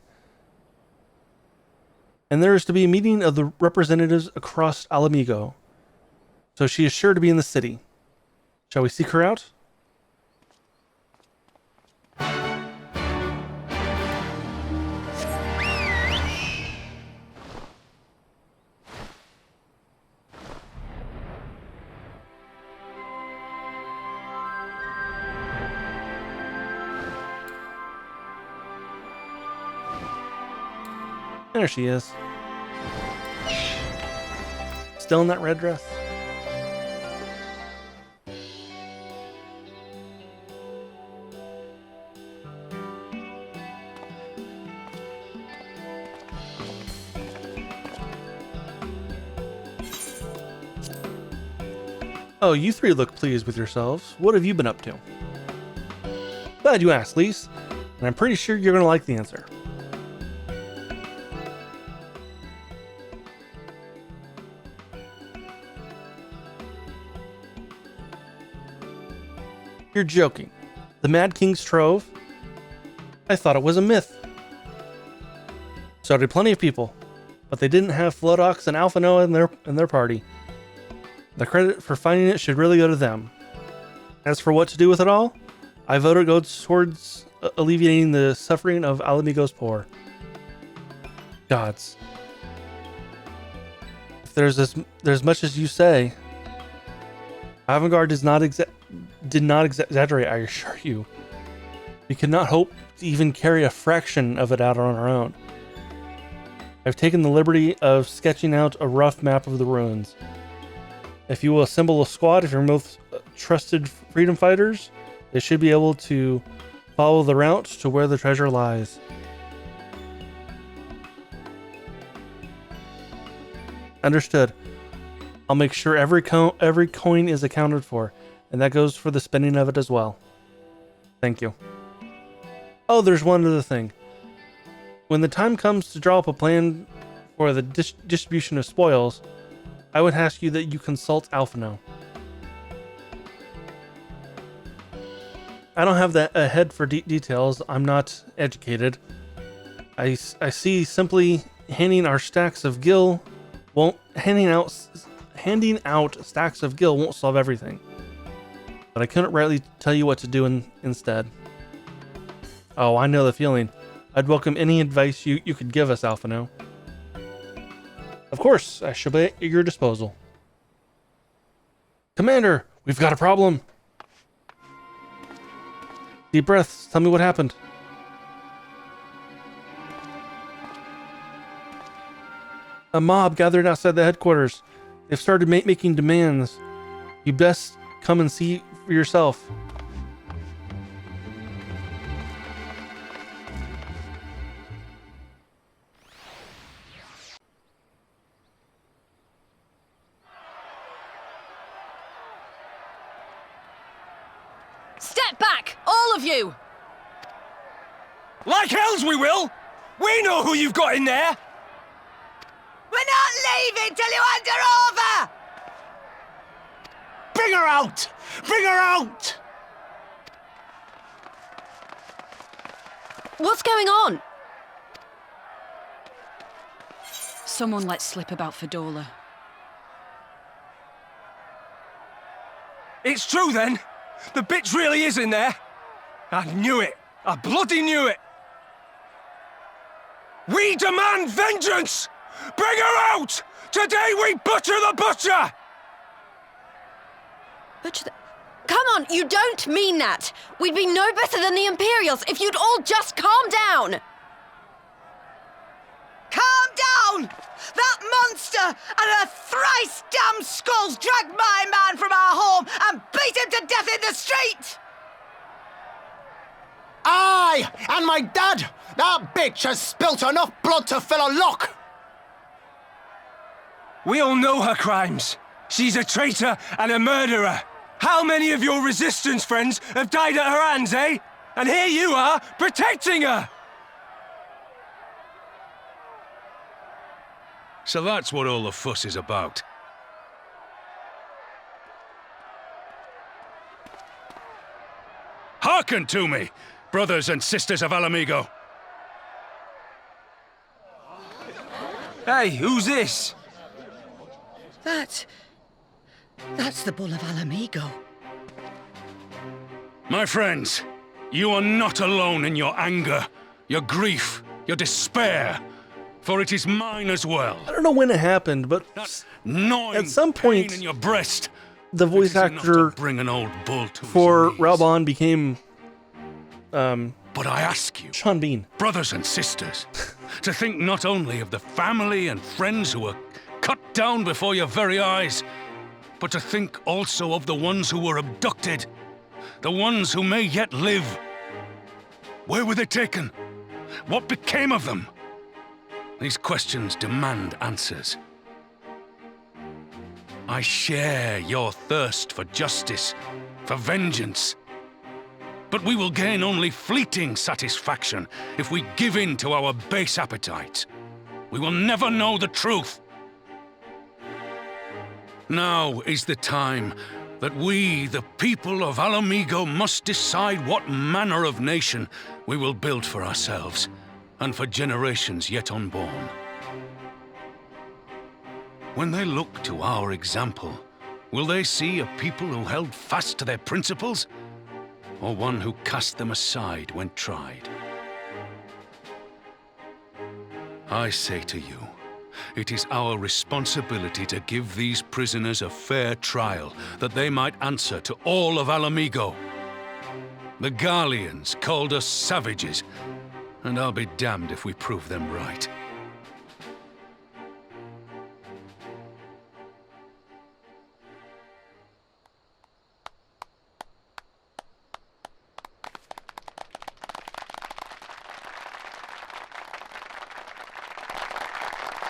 And there is to be a meeting of the representatives across Alamigo. So she is sure to be in the city. Shall we seek her out? There she is. Still in that red dress. Oh, you three look pleased with yourselves. What have you been up to? Glad you asked, Lise. And I'm pretty sure you're going to like the answer. You're joking. The Mad King's Trove? I thought it was a myth. So did plenty of people, but they didn't have Flodox and Alpha Noah in their party. The credit for finding it should really go to them. As for what to do with it all, I vote it goes towards alleviating the suffering of Alamigo's poor. Gods. If there's much as you say, Avantgarde did not exaggerate, I assure you. We could not hope to even carry a fraction of it out on our own. I've taken the liberty of sketching out a rough map of the ruins. If you will assemble a squad of your most trusted freedom fighters, they should be able to follow the route to where the treasure lies. Understood. I'll make sure every coin is accounted for, and that goes for the spending of it as well. Thank you. Oh, there's one other thing. When the time comes to draw up a plan for the distribution of spoils, I would ask you that you consult Alphino. I don't have a head for details. I'm not educated. I see simply handing out stacks of gil won't solve everything. But I couldn't rightly tell you what to do instead. Oh, I know the feeling. I'd welcome any advice you could give us, Alphino. Of course, I shall be at your disposal. Commander, we've got a problem. Deep breaths, tell me what happened. A mob gathered outside the headquarters. They've started making demands. You best come and see for yourself. Step back, all of you! Like hells we will! We know who you've got in there! We're not leaving till you hand her over! Bring her out! Bring her out! What's going on? Someone let slip about Fedora. It's true then! The bitch really is in there! I knew it! I bloody knew it! We demand vengeance! Bring her out! Today we butcher the butcher! Come on, you don't mean that! We'd be no better than the Imperials if you'd all just calm down! Calm down! That monster and her thrice damned skulls dragged my man from our home and beat him to death in the street! Aye, and my dad! That bitch has spilt enough blood to fill a lock! We all know her crimes. She's a traitor and a murderer. How many of your resistance friends have died at her hands, eh? And here you are, protecting her! So that's what all the fuss is about. Hearken to me, brothers and sisters of Alamigo. Hey, who's this? That's the Bull of Alamigo. My friends, you are not alone in your anger, your grief, your despair, for it is mine as well. I don't know when it happened, but That gnawing at some point, pain in your breast. the voice It is enough actor to bring an old bull to for his knees. Raubon became But I ask you, Sean Bean. brothers and sisters, to think not only of the family and friends who were cut down before your very eyes, but to think also of the ones who were abducted, the ones who may yet live. Where were they taken? What became of them? These questions demand answers. I share your thirst for justice, for vengeance. But we will gain only fleeting satisfaction if we give in to our base appetites. We will never know the truth. Now is the time that we, the people of Alamigo, must decide what manner of nation we will build for ourselves and for generations yet unborn. When they look to our example, will they see a people who held fast to their principles, or one who cast them aside when tried? I say to you, it is our responsibility to give these prisoners a fair trial, that they might answer to all of Alamigo. The Garleans called us savages, and I'll be damned if we prove them right.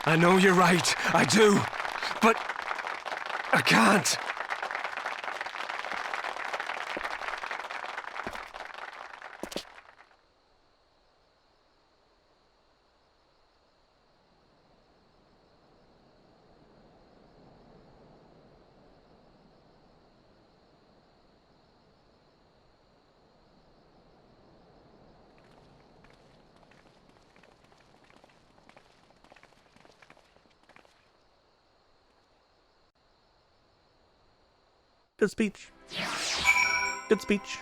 I know you're right, I do. But I can't. Good speech. Good speech.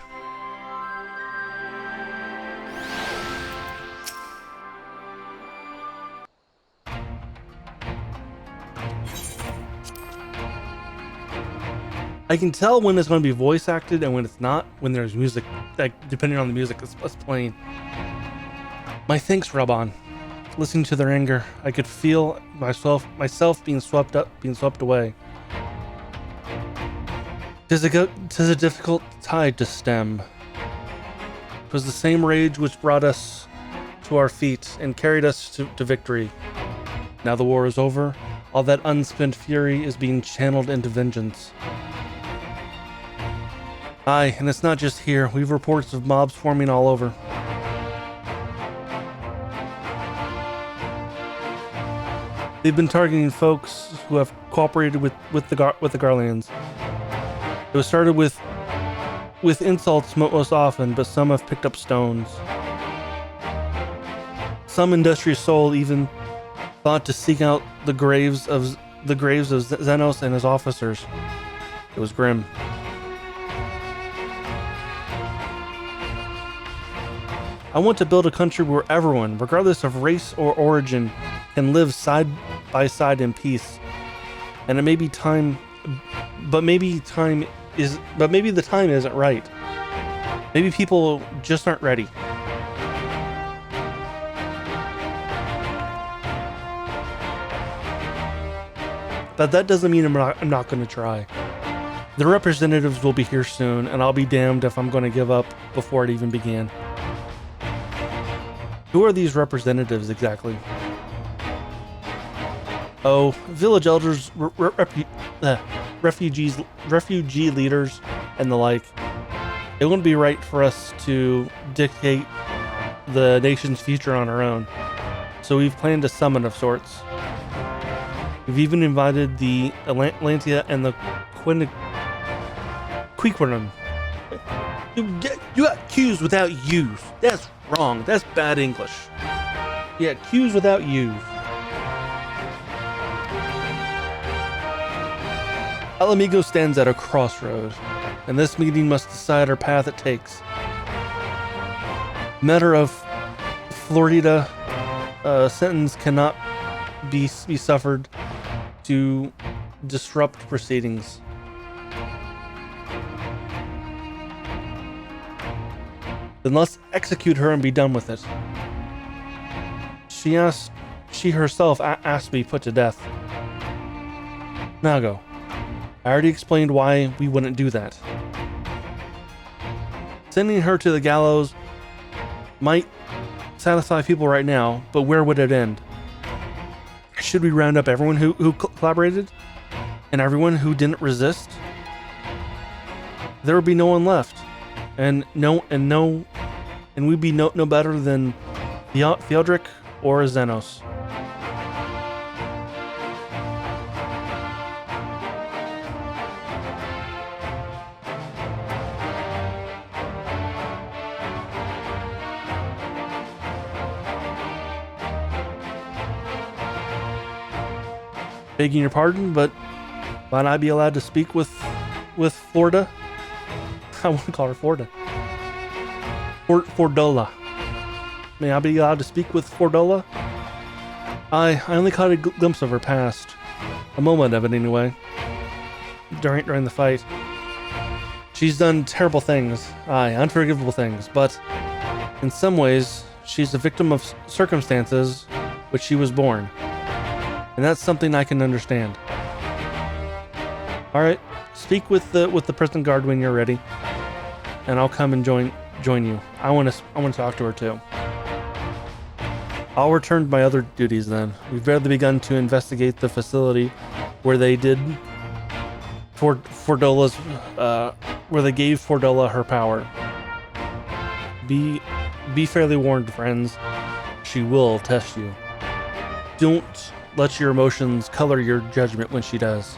I can tell when it's going to be voice acted and when it's not, when there's music, like depending on the music that's playing. My thanks rub on. Listening to their anger, I could feel myself being swept away. 'Tis a difficult tide to stem. 'Twas the same rage which brought us to our feet and carried us to victory. Now the war is over, all that unspent fury is being channeled into vengeance. Aye, and it's not just here. We've reports of mobs forming all over. They've been targeting folks who have cooperated with the Garleans. It was started with insults most often, but some have picked up stones. Some industrious soul even thought to seek out the graves of Xenos and his officers. It was grim. I want to build a country where everyone, regardless of race or origin, can live side by side in peace. And it may be time, but maybe the time isn't right. Maybe people just aren't ready. But that doesn't mean I'm not going to try. The representatives will be here soon, and I'll be damned if I'm going to give up before it even began. Who are these representatives exactly? Oh, village elders, refugee leaders, and the like. It wouldn't be right for us to dictate the nation's future on our own, so we've planned a summit of sorts. We've even invited the Atlantia and the Quiquernum. You got Q's without U's. That's wrong. That's bad English. Yeah, Q's without U's. Alamigo stands at a crossroad, and this meeting must decide our path it takes. Matter of Florida sentence cannot be suffered to disrupt proceedings. Then let's execute her and be done with it. She herself asked to be put to death. Now go. I already explained why we wouldn't do that. Sending her to the gallows might satisfy people right now, but where would it end? Should we round up everyone who collaborated? and everyone who didn't resist, there would be no one left, and we'd be no better than Theodric or Xenos. Begging your pardon, but might I be allowed to speak with Florida? I want to call her Florida. Fordola. May I be allowed to speak with Fordola? I only caught a glimpse of her past. A moment of it, anyway. During the fight. She's done terrible things. Aye, unforgivable things. But in some ways, she's a victim of circumstances which she was born. And that's something I can understand. All right, speak with the prison guard when you're ready, and I'll come and join you. I want to talk to her too. I'll return to my other duties then. We've barely begun to investigate the facility where they did Fordola's where they gave Fordola her power. Be fairly warned, friends. She will test you. Don't let your emotions color your judgment when she does.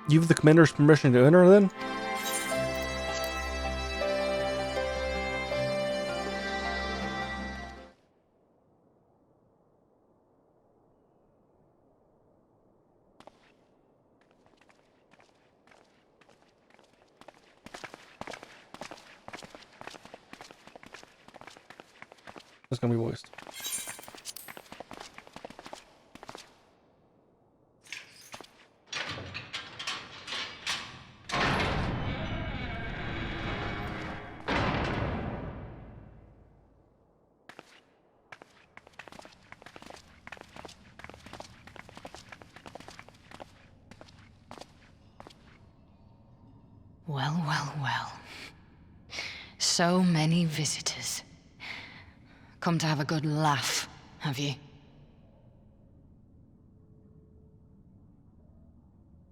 You've the commander's permission to enter then? It's gonna be voiced. Well, well, well. So many visitors. Come to have a good laugh, have you?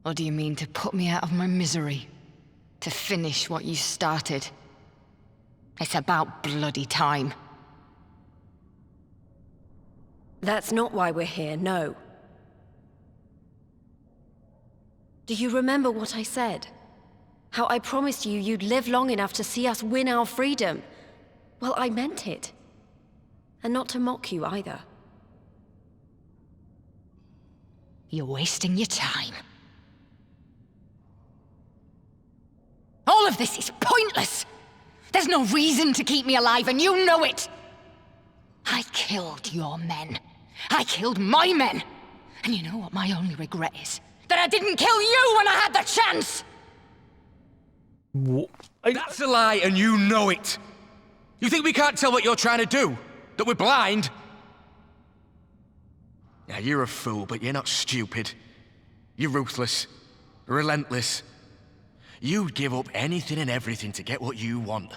Or do you mean to put me out of my misery? To finish what you started? It's about bloody time. That's not why we're here, no. Do you remember what I said? How I promised you you'd live long enough to see us win our freedom? Well, I meant it. And not to mock you either. You're wasting your time. All of this is pointless! There's no reason to keep me alive, and you know it! I killed your men. I killed my men! And you know what my only regret is? That I didn't kill you when I had the chance! That's a lie, and you know it! You think we can't tell what you're trying to do? That we're blind? Yeah, you're a fool, but you're not stupid. You're ruthless. Relentless. You'd give up anything and everything to get what you want.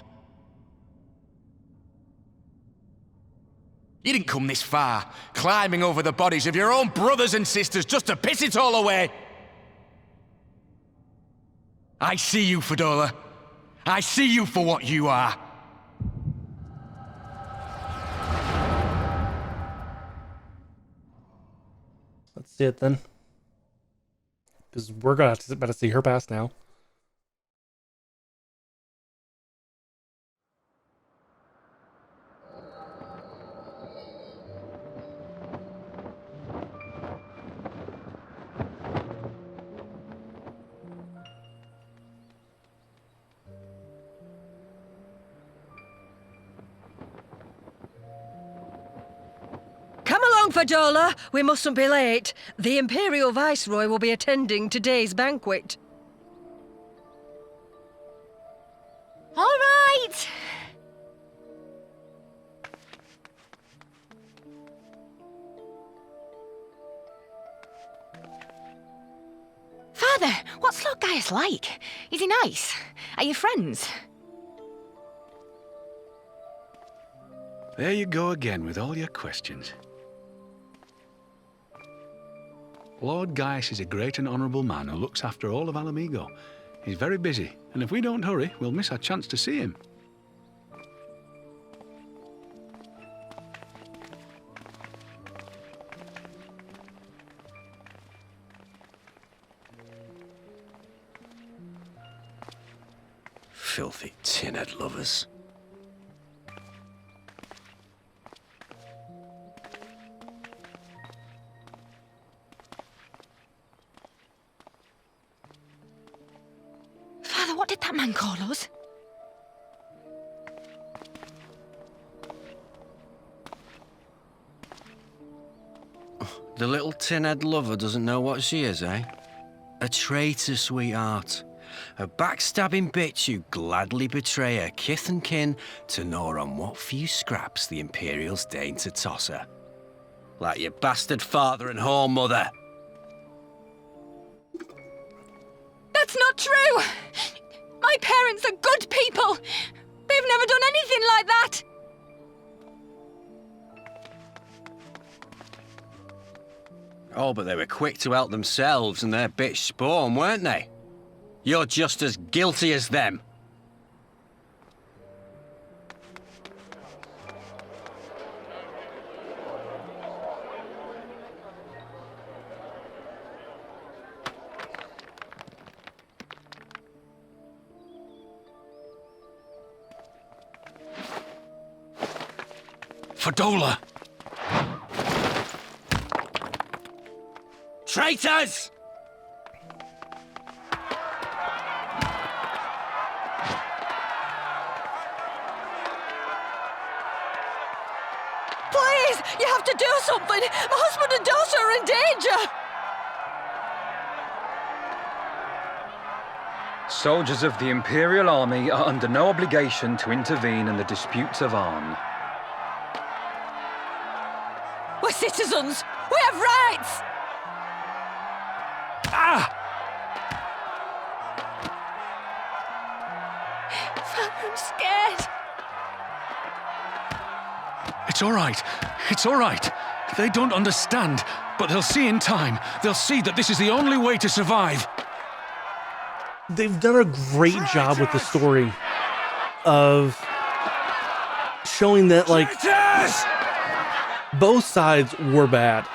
You didn't come this far, climbing over the bodies of your own brothers and sisters just to piss it all away. I see you, Fordola. I see you for what you are. Let's see it then. Because we're gonna have to about to see her pass now. Come along, Fordola. We mustn't be late. The Imperial Viceroy will be attending today's banquet. All right! Father, what's Lord Gaius like? Is he nice? Are you friends? There you go again with all your questions. Lord Gaius is a great and honourable man who looks after all of Alamigo. He's very busy, and if we don't hurry, we'll miss our chance to see him. Filthy tin-head lovers. Father, what did that man call us? The little tin-head lover doesn't know what she is, eh? A traitor, sweetheart. A backstabbing bitch who'd gladly betray her kith and kin to gnaw on what few scraps the Imperials deign to toss her. Like your bastard father and whore mother. That's not true! My parents are good people! They've never done anything like that! Oh, but they were quick to help themselves and their bitch spawn, weren't they? You're just as guilty as them. Fadola! Traitors! Please, you have to do something. My husband and daughter are in danger. Soldiers of the Imperial Army are under no obligation to intervene in the disputes of Arn. We're citizens. We have rights. Father, I'm scared. It's all right. It's all right. They don't understand, but they'll see in time. They'll see that this is the only way to survive. They've done a great job with the story of showing that, like, both sides were bad.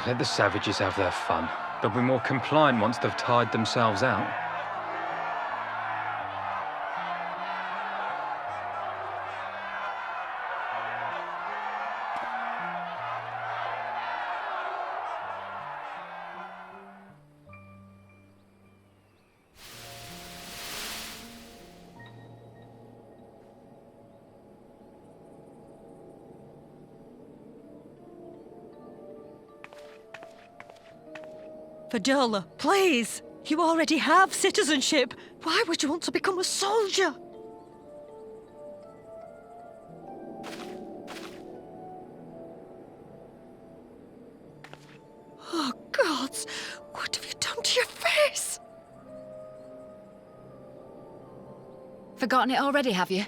Let the savages have their fun. They'll be more compliant once they've tired themselves out. Fadola, please. You already have citizenship. Why would you want to become a soldier? Oh, gods. What have you done to your face? Forgotten it already, have you?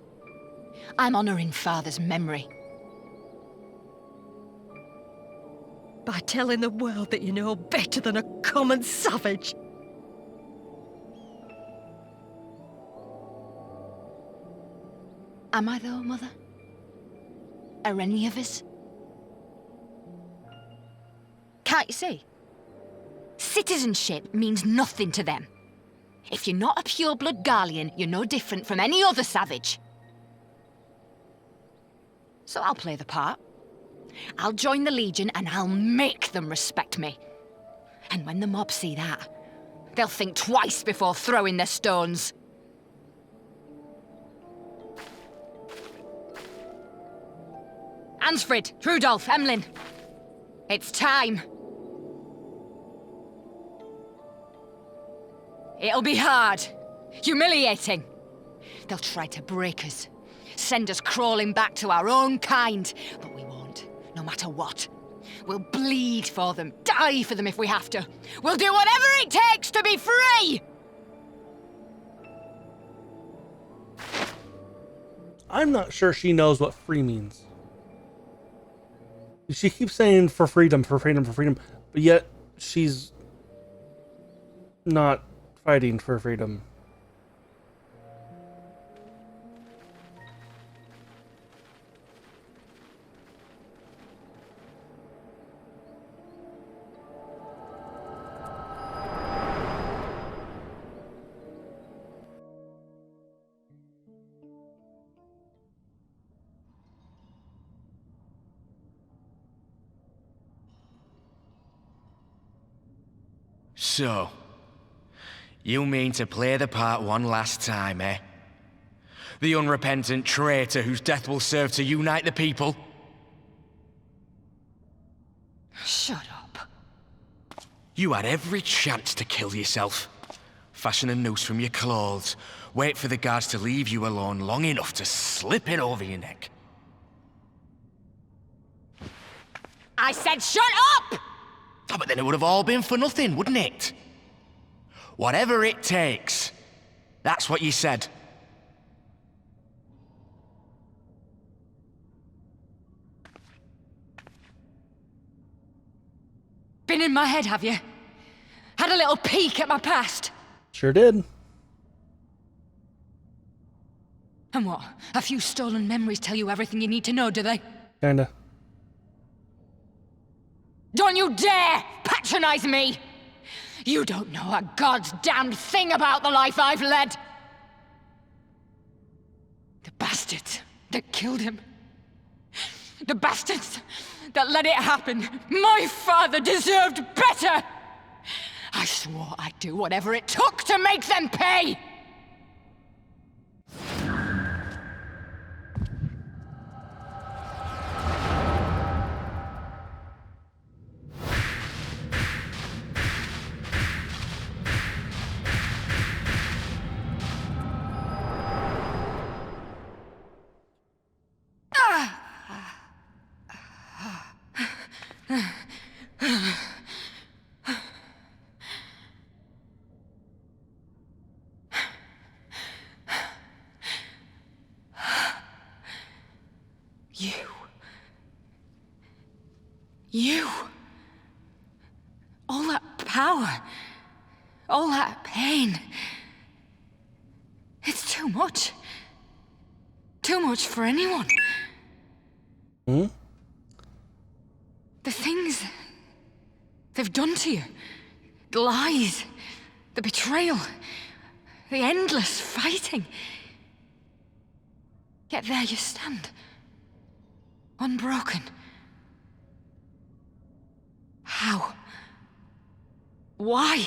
I'm honouring Father's memory. By telling the world that you know better than a common savage. Am I though, Mother? Are any of us? Can't you see? Citizenship means nothing to them. If you're not a pure-blood Garlean, you're no different from any other savage. So I'll play the part. I'll join the Legion and I'll make them respect me. And when the mob see that, they'll think twice before throwing their stones. Ansfrid, Rudolph, Emlyn. It's time. It'll be hard. Humiliating. They'll try to break us. Send us crawling back to our own kind. But we won't, no matter what. We'll bleed for them, die for them if we have to. We'll do whatever it takes to be free! I'm not sure she knows what free means. She keeps saying for freedom, for freedom, for freedom, but yet she's not fighting for freedom. So, you mean to play the part one last time, eh? The unrepentant traitor whose death will serve to unite the people? Shut up. You had every chance to kill yourself. Fashion a noose from your clothes, wait for the guards to leave you alone long enough to slip it over your neck. I said shut up! Oh, but then it would have all been for nothing, wouldn't it? Whatever it takes. That's what you said. Been in my head, have you? Had a little peek at my past? Sure did. And what? A few stolen memories tell you everything you need to know, do they? Kinda. Don't you dare patronize me! You don't know a god's damned thing about the life I've led! The bastards that killed him. The bastards that let it happen. My father deserved better! I swore I'd do whatever it took to make them pay! You. All that power. All that pain. It's too much. Too much for anyone. Hmm? The things they've done to you. The lies. The betrayal. The endless fighting. Yet there you stand. Unbroken. How? Why?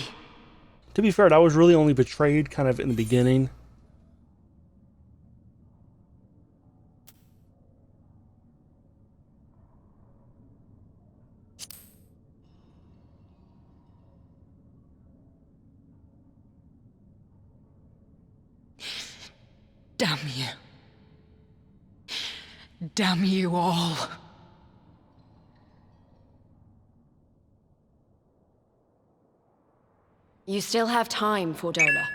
To be fair, I was really only betrayed kind of in the beginning. Damn you. Damn you all. You still have time, Fordola.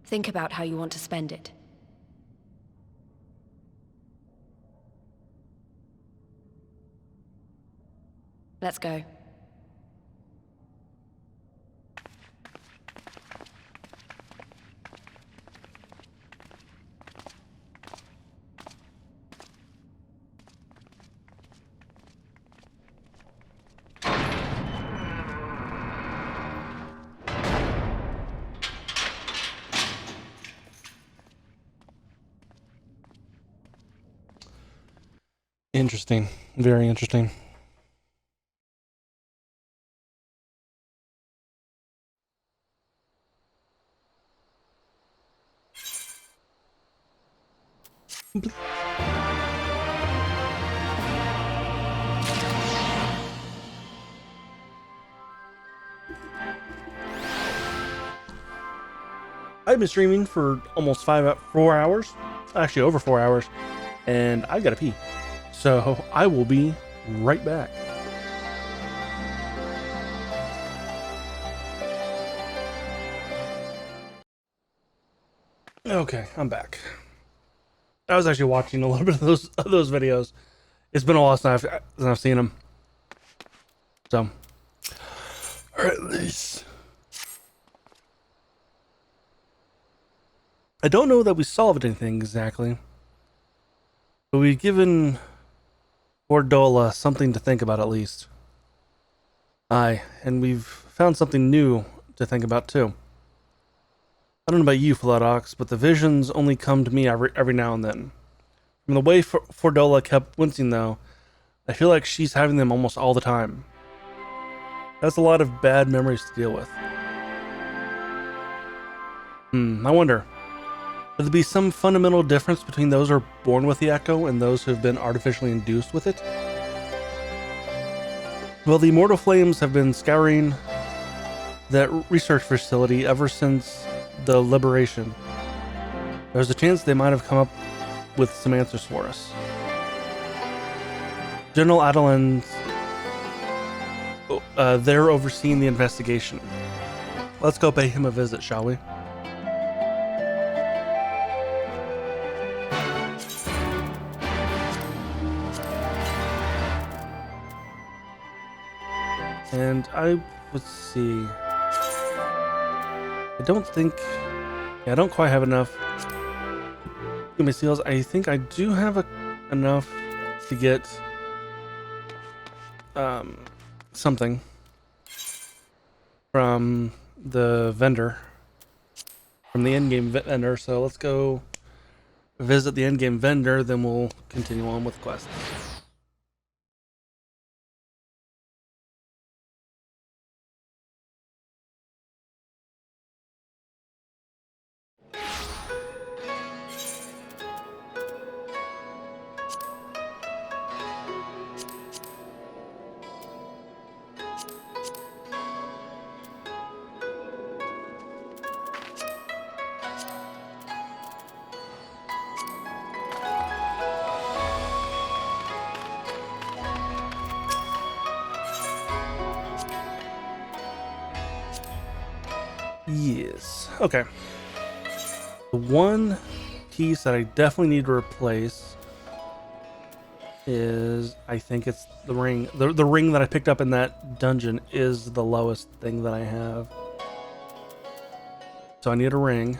Think about how you want to spend it. Let's go. Interesting. Very interesting. I've been streaming for almost 4 hours, actually over 4 hours, and I gotta pee. So I will be right back. Okay, I'm back. I was actually watching a little bit of those videos. It's been a while since I've seen them. So, or at least I don't know that we solved anything exactly, but we've given Fordola something to think about at least. Aye, and we've found something new to think about too. I don't know about you, Philodox, but the visions only come to me every now and then. From the way Fordola kept wincing, though, I feel like she's having them almost all the time. That's a lot of bad memories to deal with. I wonder, would there be some fundamental difference between those who are born with the Echo and those who have been artificially induced with it? Well, the Immortal Flames have been scouring that research facility ever since the liberation. There's a chance they might have come up with some answers for us. General Adelan's they're overseeing the investigation. Let's go pay him a visit, shall we? And let's see. I don't quite have enough. Give me seals. I think I do have enough to get something from the vendor, from the endgame vendor. So let's go visit the endgame vendor, then we'll continue on with quests. Yes. Okay. The one piece that I definitely need to replace is, I think it's the ring. The ring that I picked up in that dungeon is the lowest thing that I have. So I need a ring.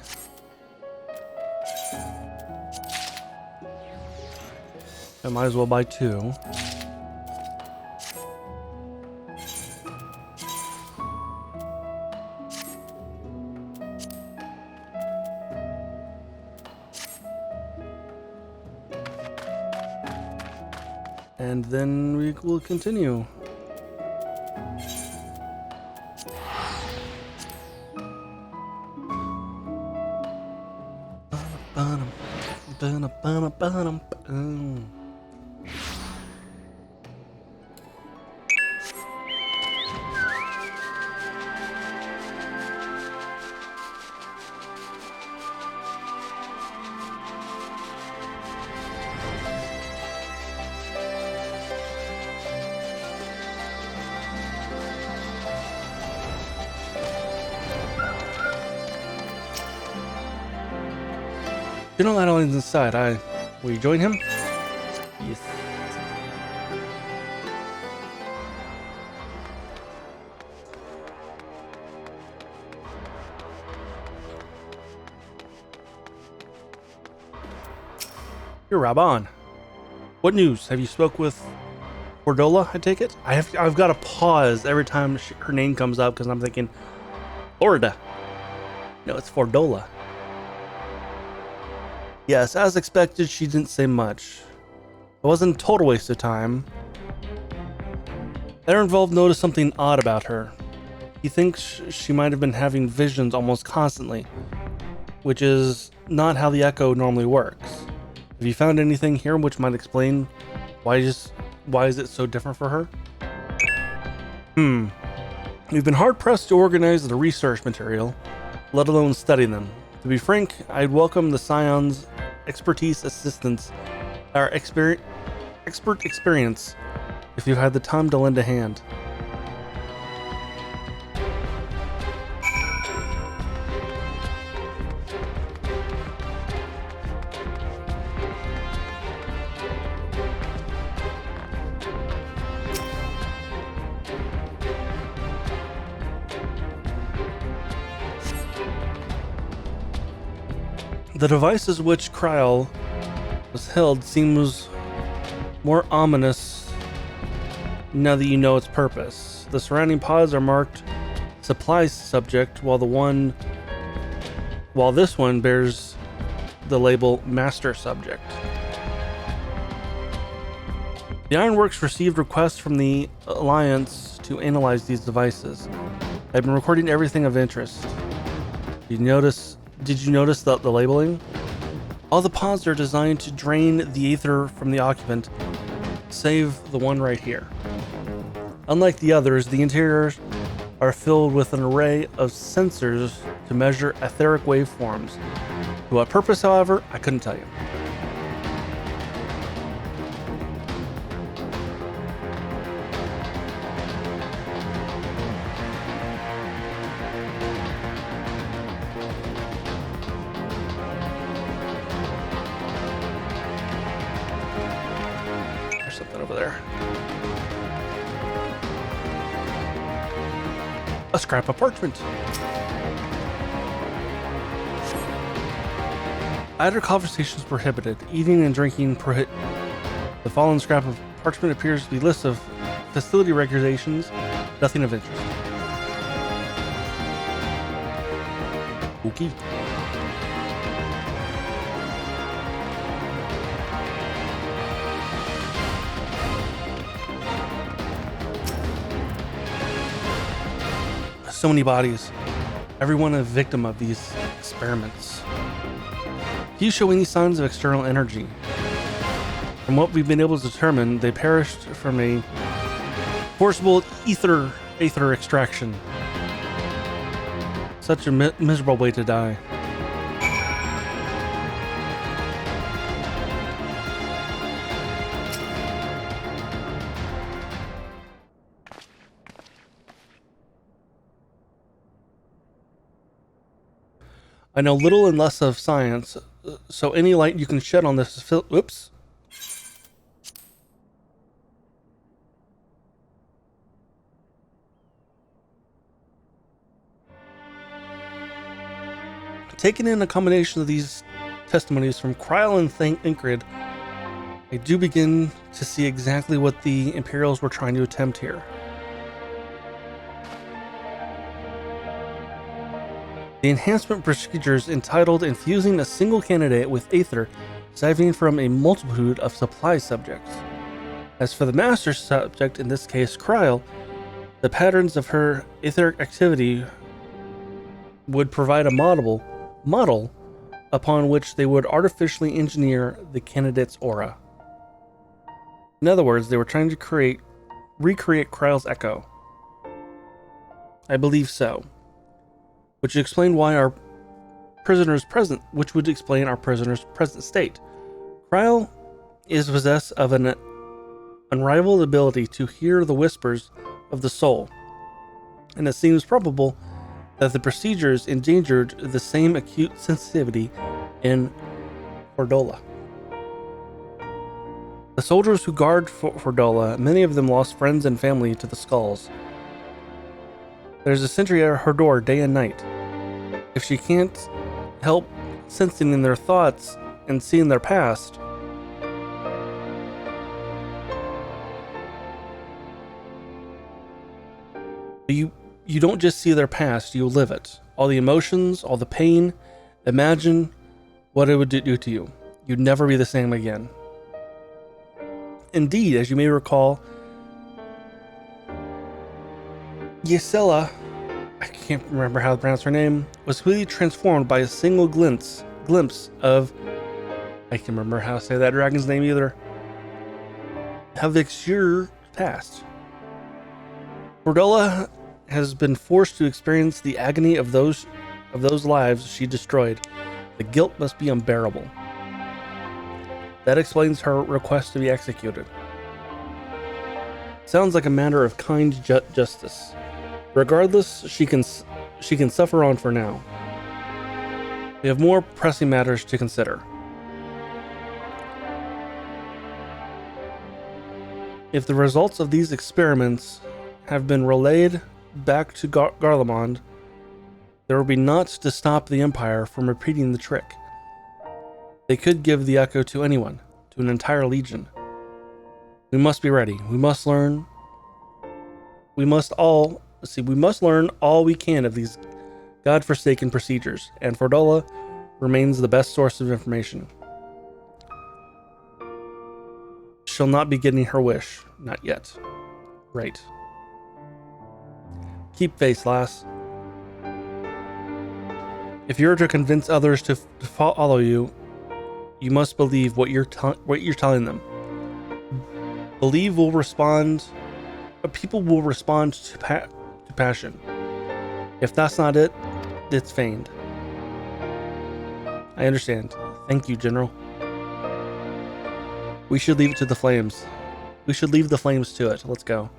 I might as well buy 2. And then we will continue. General Adeline's inside. Will you join him? Yes. You're Raban. What news? Have you spoke with Fordola, I take it? I've got to pause every time her name comes up because I'm thinking, Florida. No, it's Fordola. Yes, as expected, she didn't say much. It wasn't a total waste of time. Their involved noticed something odd about her. He thinks she might have been having visions almost constantly, which is not how the Echo normally works. Have you found anything here which might explain why is it so different for her? We've been hard pressed to organize the research material, let alone study them. To be frank, I'd welcome the Scion's expertise, assistance, or expert experience if you had the time to lend a hand. The devices which Kryl was held seems more ominous now that you know its purpose. The surrounding pods are marked supply subject, while this one bears the label master subject. The Ironworks received requests from the Alliance to analyze these devices. I've been recording everything of interest. Did you notice the labeling? All the pods are designed to drain the ether from the occupant, save the one right here. Unlike the others, the interiors are filled with an array of sensors to measure etheric waveforms. To what purpose, however, I couldn't tell you. Something over there. A scrap of parchment. Either conversations prohibited. Eating and drinking prohibited. The fallen scrap of parchment appears to be lists of facility regulations. Nothing of interest. Okay. So many bodies, everyone a victim of these experiments. Few show any signs of external energy. From what we've been able to determine, they perished from a forcible ether extraction. Such a miserable way to die. I know little and less of science, so any light you can shed on this is whoops. Taking in a combination of these testimonies from Kryl and Ingrid, I do begin to see exactly what the Imperials were trying to attempt here. The enhancement procedures entitled infusing a single candidate with aether siphoning from a multitude of supply subjects. As for the master subject, in this case Kryl, the patterns of her etheric activity would provide a model upon which they would artificially engineer the candidate's aura. In other words, they were trying to recreate Kryl's echo. I believe so. Which would explain our prisoner's present state. Kryl is possessed of an unrivaled ability to hear the whispers of the soul, and it seems probable that the procedures endangered the same acute sensitivity in Fordola. The soldiers who guard Fordola, many of them lost friends and family to the skulls. There's a sentry at her door day and night. If she can't help sensing in their thoughts and seeing their past, you don't just see their past, you live it. All the emotions, all the pain. Imagine what it would do to you. You'd never be the same again. Indeed, as you may recall, Gisela, I can't remember how to pronounce her name, was completely transformed by a single glimpse of, I can't remember how to say that dragon's name either, Havixur past. Fordola has been forced to experience the agony of those of those lives she destroyed, the guilt must be unbearable. That explains her request to be executed. Sounds like a matter of kind justice. Regardless, she can suffer on for now. We have more pressing matters to consider. If the results of these experiments have been relayed back to Garlemald, there will be naught to stop the Empire from repeating the trick. They could give the echo to anyone, to an entire legion. We must be ready. We must learn. We must learn all we can of these godforsaken procedures, and Fordola remains the best source of information. She'll not be getting her wish. Not yet. Right. Keep faith, lass. If you're to convince others to follow you, you must believe what you're telling them. Believe will respond. People will respond to passion. If that's not it, it's feigned. I understand. Thank you, General. We should leave it to the flames. We should leave the flames to it. Let's go.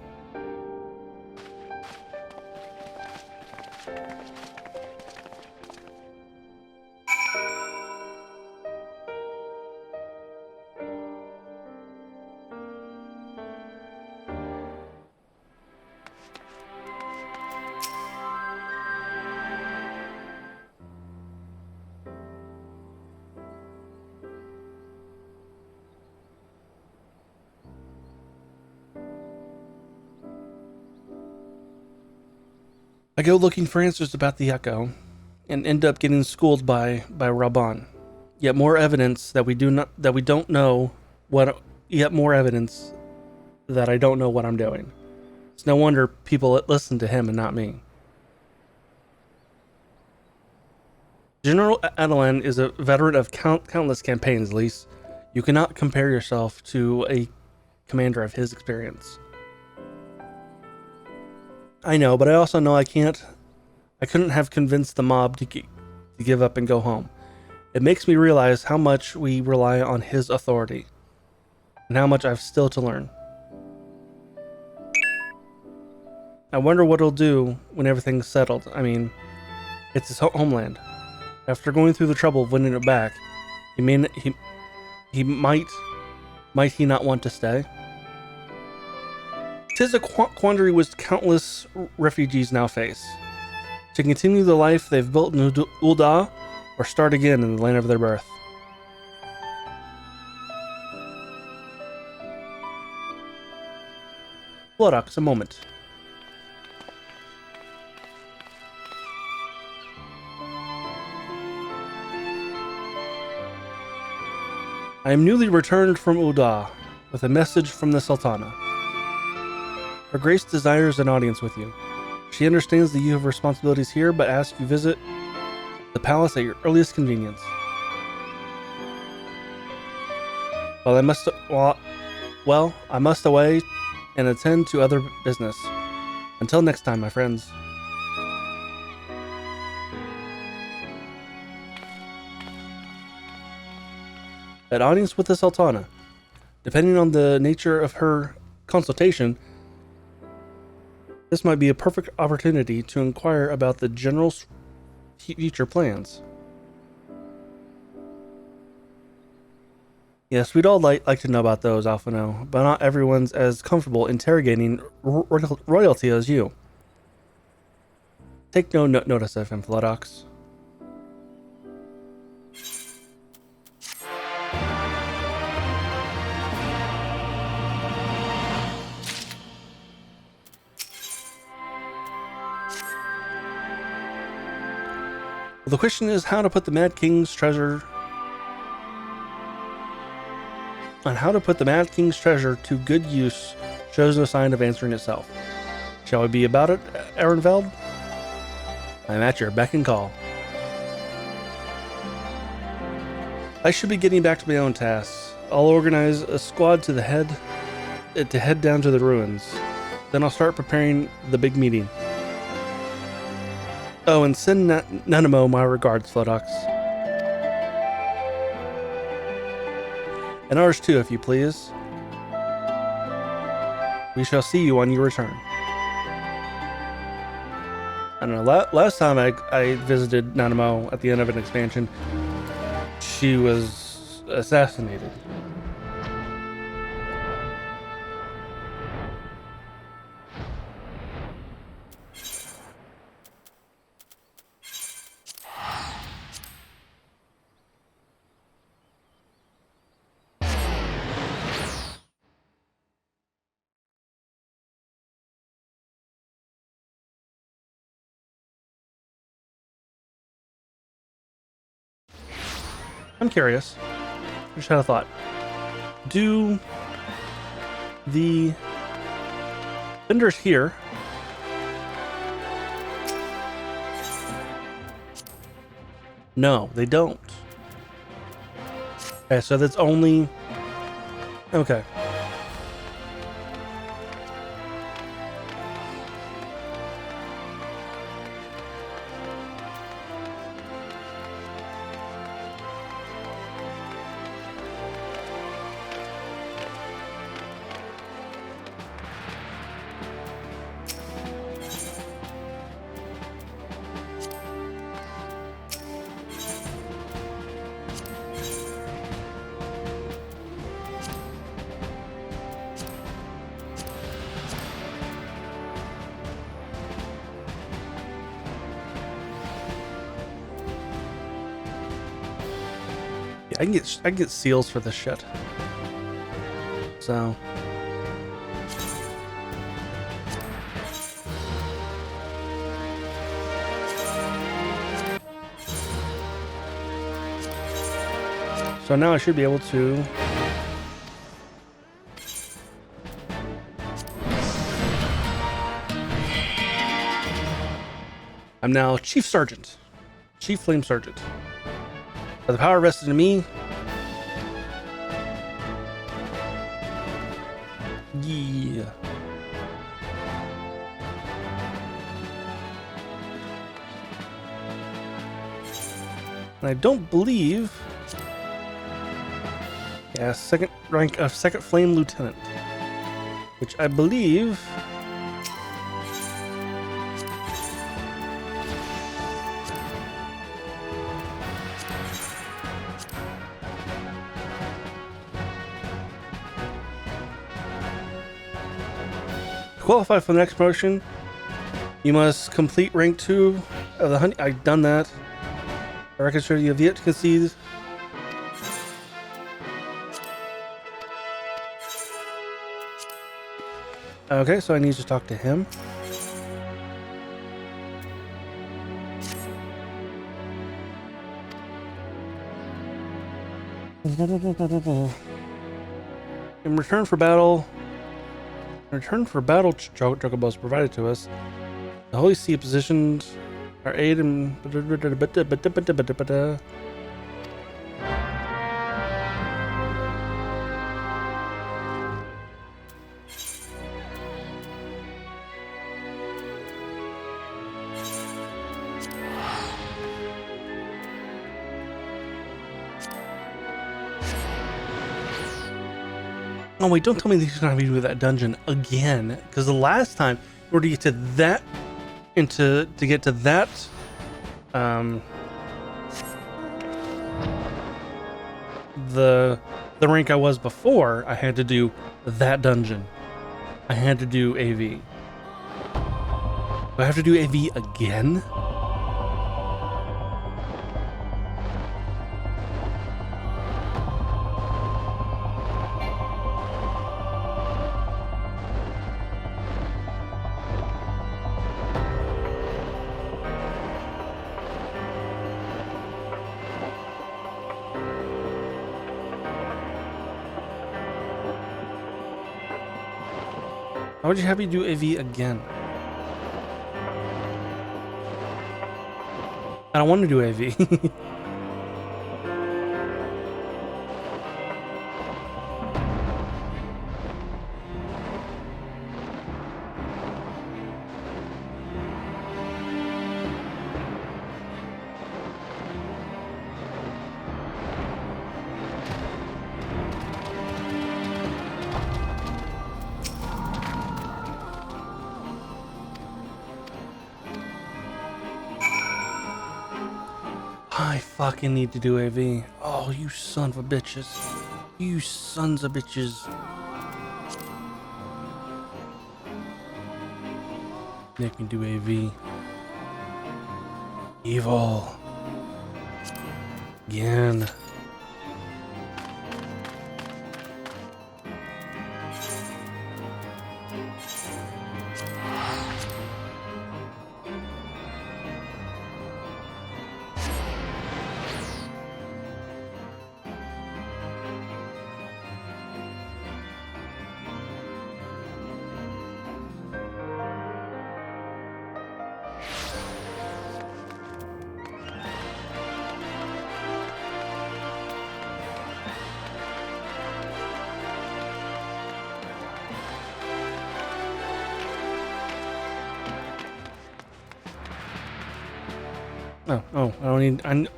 I go looking for answers about the Echo, and end up getting schooled by Raban. Yet more evidence that I don't know what I'm doing. It's no wonder people listen to him and not me. General Adelan is a veteran of countless campaigns, Lise. You cannot compare yourself to a commander of his experience. I know, but I also know I couldn't have convinced the mob to give up and go home. It makes me realize how much we rely on his authority, and how much I've still to learn. I wonder what he'll do when everything's settled. I mean, it's his homeland. After going through the trouble of winning it back, he might he not want to stay? 'Tis a quandary which countless refugees now face. To continue the life they've built in Ul'dah, or start again in the land of their birth. Blodox, a moment. I am newly returned from Ul'dah with a message from the Sultana. Her Grace desires an audience with you. She understands that you have responsibilities here, but asks you visit the palace at your earliest convenience. I must away and attend to other business. Until next time, my friends. An audience with the Sultana. Depending on the nature of her consultation, this might be a perfect opportunity to inquire about the general's future plans. Yes, we'd all like to know about those, Alphino, but not everyone's as comfortable interrogating royalty as you. Take no notice of him, Flodox. Well, the question is how to put the Mad King's treasure to good use shows no sign of answering itself. Shall we be about it, Ehrenfeld? I'm at your beck and call. I should be getting back to my own tasks. I'll organize a squad to head down to the ruins. Then I'll start preparing the big meeting. Oh, and send Nanamo my regards, Flodox. And ours too, if you please. We shall see you on your return. I don't know, last time I visited Nanamo at the end of an expansion, she was assassinated. I'm curious. I just had a thought. Do the vendors here No, they don't. Okay, so that's only okay. I can get seals for this shit. So now I should be able to I'm now Chief Sergeant. Chief Flame Sergeant. The power vested in me. Yeah. And I don't believe. Yeah, second rank of second flame lieutenant, which I believe. Qualify for the next promotion, you must complete rank 2 of the honey. I've done that. I reckon sure you have yet to concede. Okay, so I need to talk to him. In return for battle, chocobos provided to us. The Holy See positioned our aid in. Oh wait, don't tell me he's gonna have me do that dungeon again. Because the last time, in order to get to that, the rank I was before, I had to do that dungeon. I had to do AV. Do I have to do AV again? Why would you have me do AV again? I don't want to do AV. I fucking need to do AV. Oh, you son of a bitches. You sons of bitches. Make me do AV. Evil. Again. Oh, I don't need.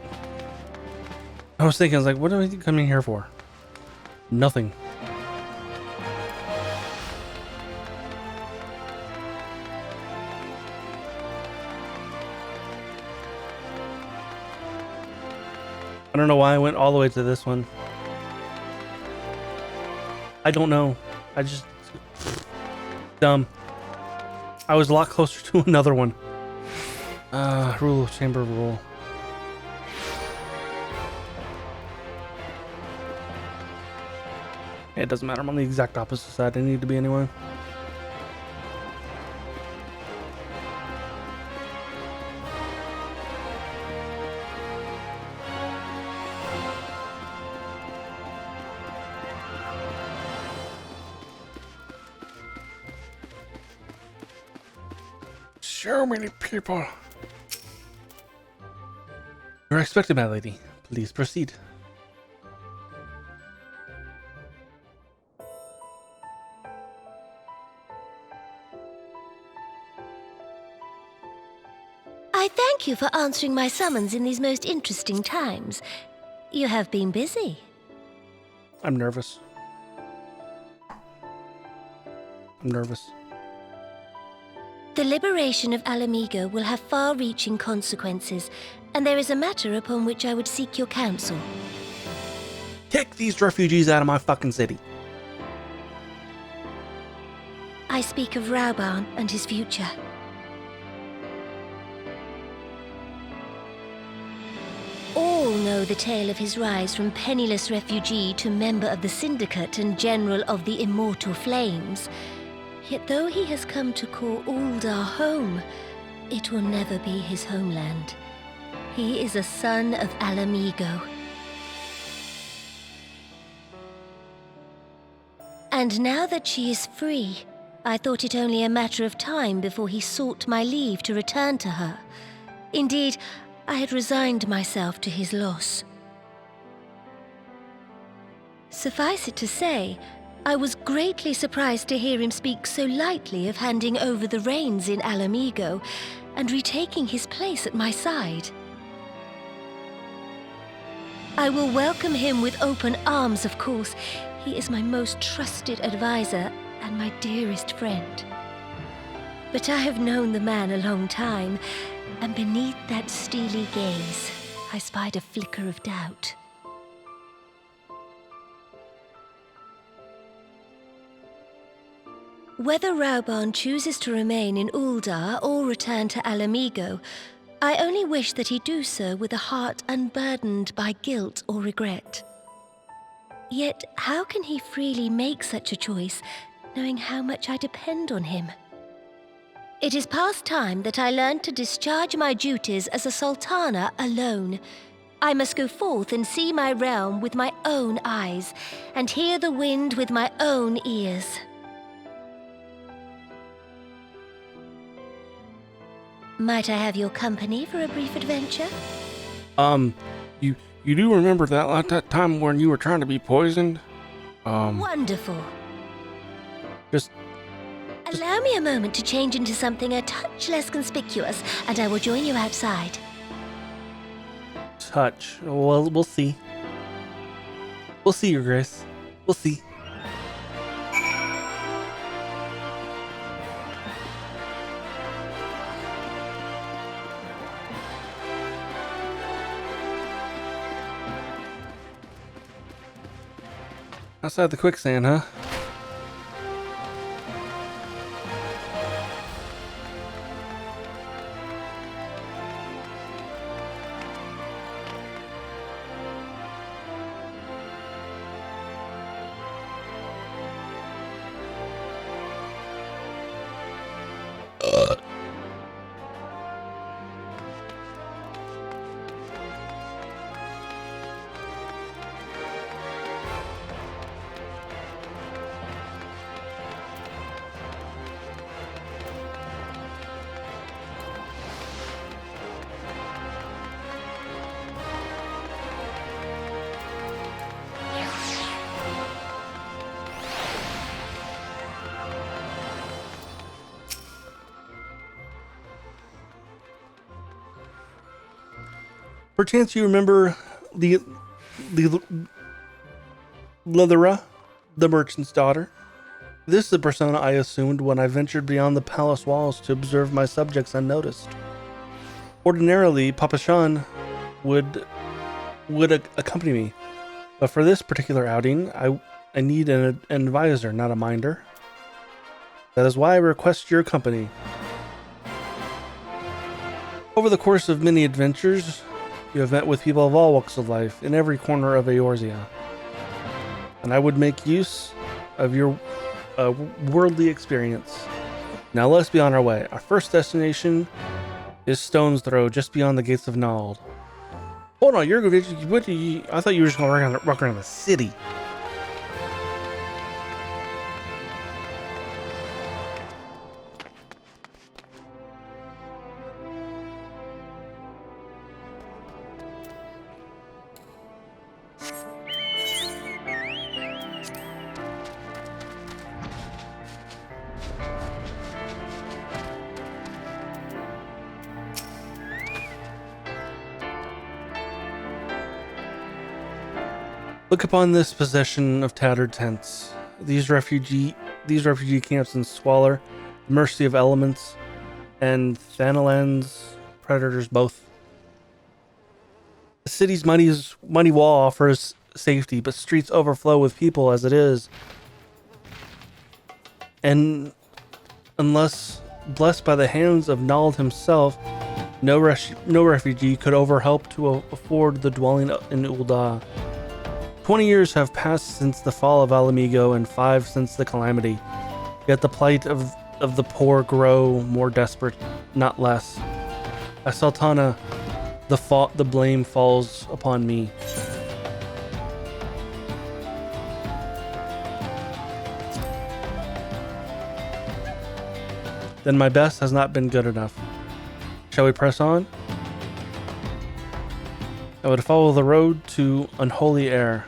I was thinking, I was like, what am I coming here for? Nothing. I don't know why I went all the way to this one. I don't know. I just dumb. I was a lot closer to another one. Rule of chamber rule. It doesn't matter. I'm on the exact opposite side I need to be anyway. So many people. You're expected, my lady. Please proceed. I thank you for answering my summons in these most interesting times. You have been busy. I'm nervous. I'm nervous. The liberation of Alamigo will have far-reaching consequences, and there is a matter upon which I would seek your counsel. Kick these refugees out of my fucking city. I speak of Rauban and his future. All know the tale of his rise from penniless refugee to member of the Syndicate and General of the Immortal Flames. Yet though he has come to call Uldar home, it will never be his homeland. He is a son of Alamigo. And now that she is free, I thought it only a matter of time before he sought my leave to return to her. Indeed, I had resigned myself to his loss. Suffice it to say, I was greatly surprised to hear him speak so lightly of handing over the reins in Alamigo and retaking his place at my side. I will welcome him with open arms, of course. He is my most trusted advisor and my dearest friend. But I have known the man a long time, and beneath that steely gaze, I spied a flicker of doubt. Whether Rauban chooses to remain in Uldar or return to Alamigo, I only wish that he do so with a heart unburdened by guilt or regret. Yet, how can he freely make such a choice, knowing how much I depend on him? It is past time that I learned to discharge my duties as a sultana alone. I must go forth and see my realm with my own eyes, and hear the wind with my own ears. Might I have your company for a brief adventure? You do remember that time when you were trying to be poisoned? Wonderful. Just allow me a moment to change into something a touch less conspicuous, and I will join you outside. Touch. Well, we'll see. We'll see, Your Grace. We'll see. Outside the quicksand, huh? Perchance you remember the Lithera, the merchant's daughter. This is the persona I assumed when I ventured beyond the palace walls to observe my subjects unnoticed. Ordinarily, Papa Shan would accompany me, but for this particular outing, I need an advisor, not a minder. That is why I request your company. Over the course of many adventures, you have met with people of all walks of life in every corner of Eorzea, and I would make use of your worldly experience. Now let's be on our way. Our first destination is Stone's Throw, just beyond the gates of Nald. Hold on, I thought you were just going to walk around the city. Look upon this possession of tattered tents. These refugee camps in squalor, the mercy of elements, and Thanalan's predators both. The city's mighty wall offers safety, but streets overflow with people as it is. And unless blessed by the hands of Nald himself, no refugee could overhelp to afford the dwelling in Ul'dah. 20 years have passed since the fall of Alamigo and 5 since the calamity. Yet the plight of the poor grow more desperate, not less. As Sultana, the blame falls upon me. Then my best has not been good enough. Shall we press on? I would follow the road to unholy air.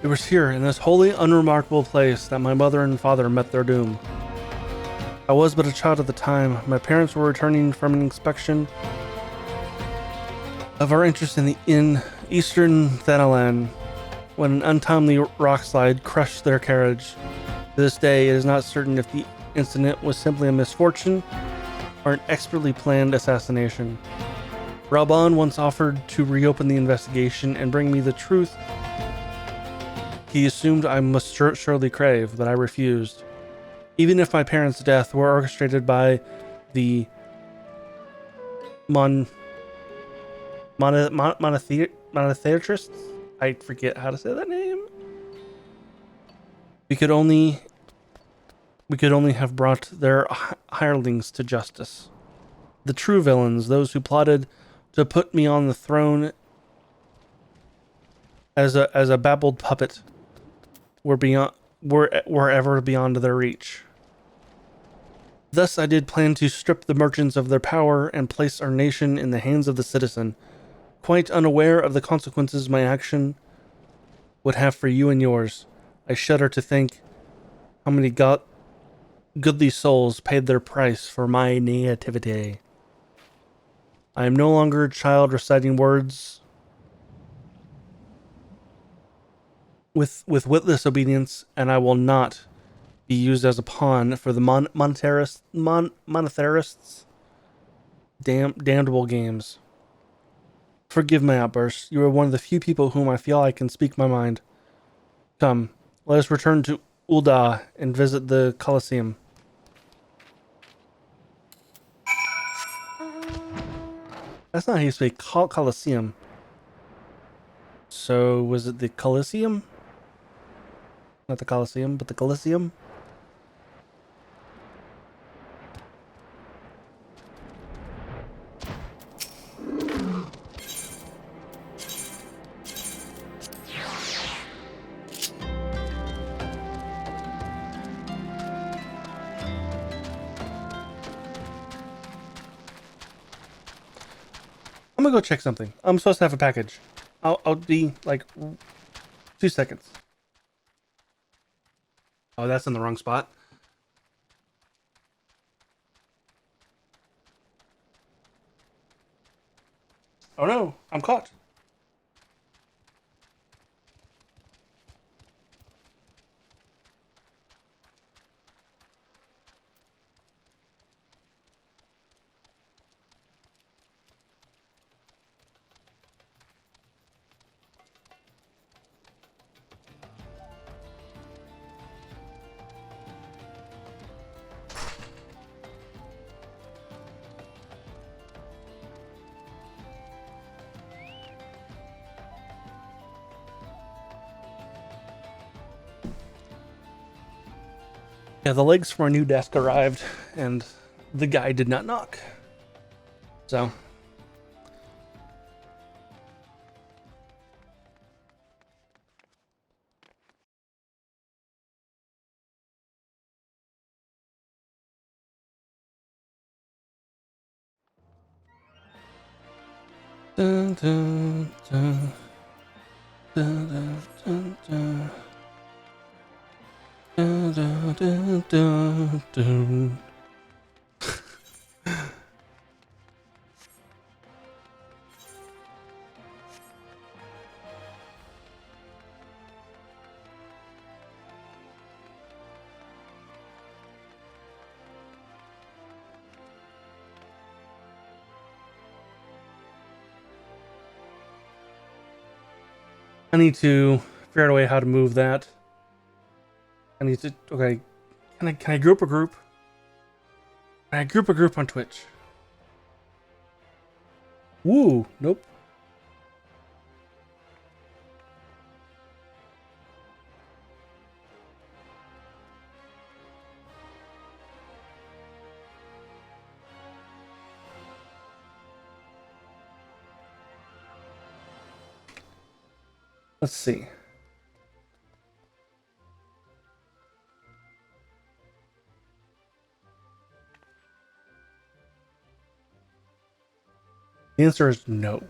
It was here, in this wholly unremarkable place, that my mother and father met their doom. I was but a child at the time. My parents were returning from an inspection of our interest in eastern Thanalan when an untimely rockslide crushed their carriage. To this day, it is not certain if the incident was simply a misfortune or an expertly planned assassination. Raban once offered to reopen the investigation and bring me the truth he assumed I must surely crave, but I refused. Even if my parents' death were orchestrated by the monotheists, I forget how to say that name. We could only have brought their hirelings to justice. The true villains, those who plotted to put me on the throne as a babbled puppet, were wherever beyond their reach. Thus I did plan to strip the merchants of their power and place our nation in the hands of the citizen, quite unaware of the consequences my action would have for you and yours. I shudder to think how many goodly souls paid their price for my nativity. I am no longer a child reciting words with witless obedience, and I will not be used as a pawn for the monetherists' damnable games. Forgive my outburst. You are one of the few people whom I feel I can speak my mind. Come, let us return to Ul'dah and visit the Colosseum. That's not how you say Colosseum. So, was it the Colosseum? Not the Colosseum, but the Colosseum? I'm gonna go check something. I'm supposed to have a package. I'll be like 2 seconds. Oh, that's in the wrong spot. Oh no, I'm caught. Yeah, the legs for our new desk arrived, and the guy did not knock. So. Dun, dun, dun. Dun, dun, dun, dun. Dun, dun, dun, dun, dun. I need to figure out a way how to move that. I need to. Okay, can I group a group? Can I group a group on Twitch? Woo! Nope. Let's see. The answer is no.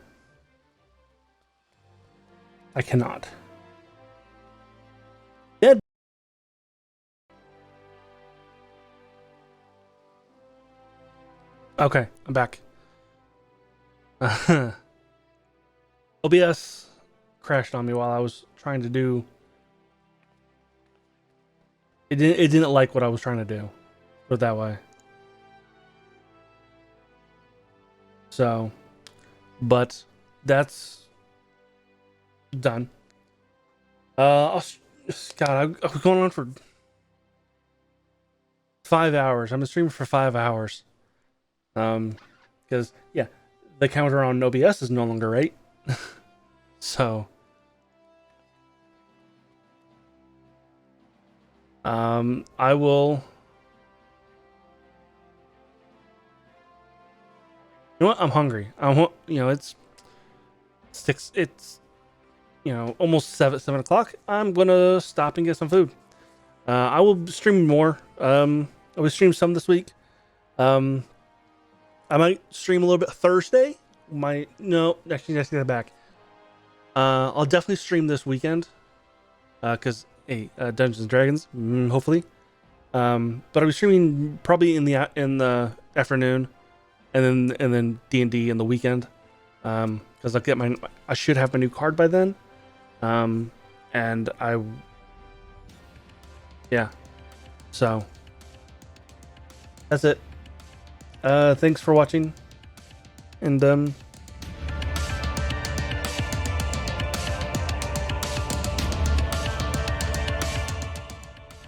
I cannot. Dead. Okay, I'm back. OBS crashed on me while I was trying to do. It didn't like what I was trying to do. Put it that way. So, but that's done. I was going on for 5 hours. I've been streaming for 5 hours. Because yeah, the counter on OBS is no longer 8. So, I will. You know what? I'm hungry. It's almost 7 o'clock. I'm gonna stop and get some food. I will stream more. I will stream some this week. I might stream a little bit Thursday. No, actually, I take that back. I'll definitely stream this weekend. Because hey, Dungeons and Dragons, hopefully. But I'll be streaming probably in the afternoon, and then D&D in the weekend. Because I should have my new card by then. Yeah. So that's it. Thanks for watching, and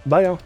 bye y'all.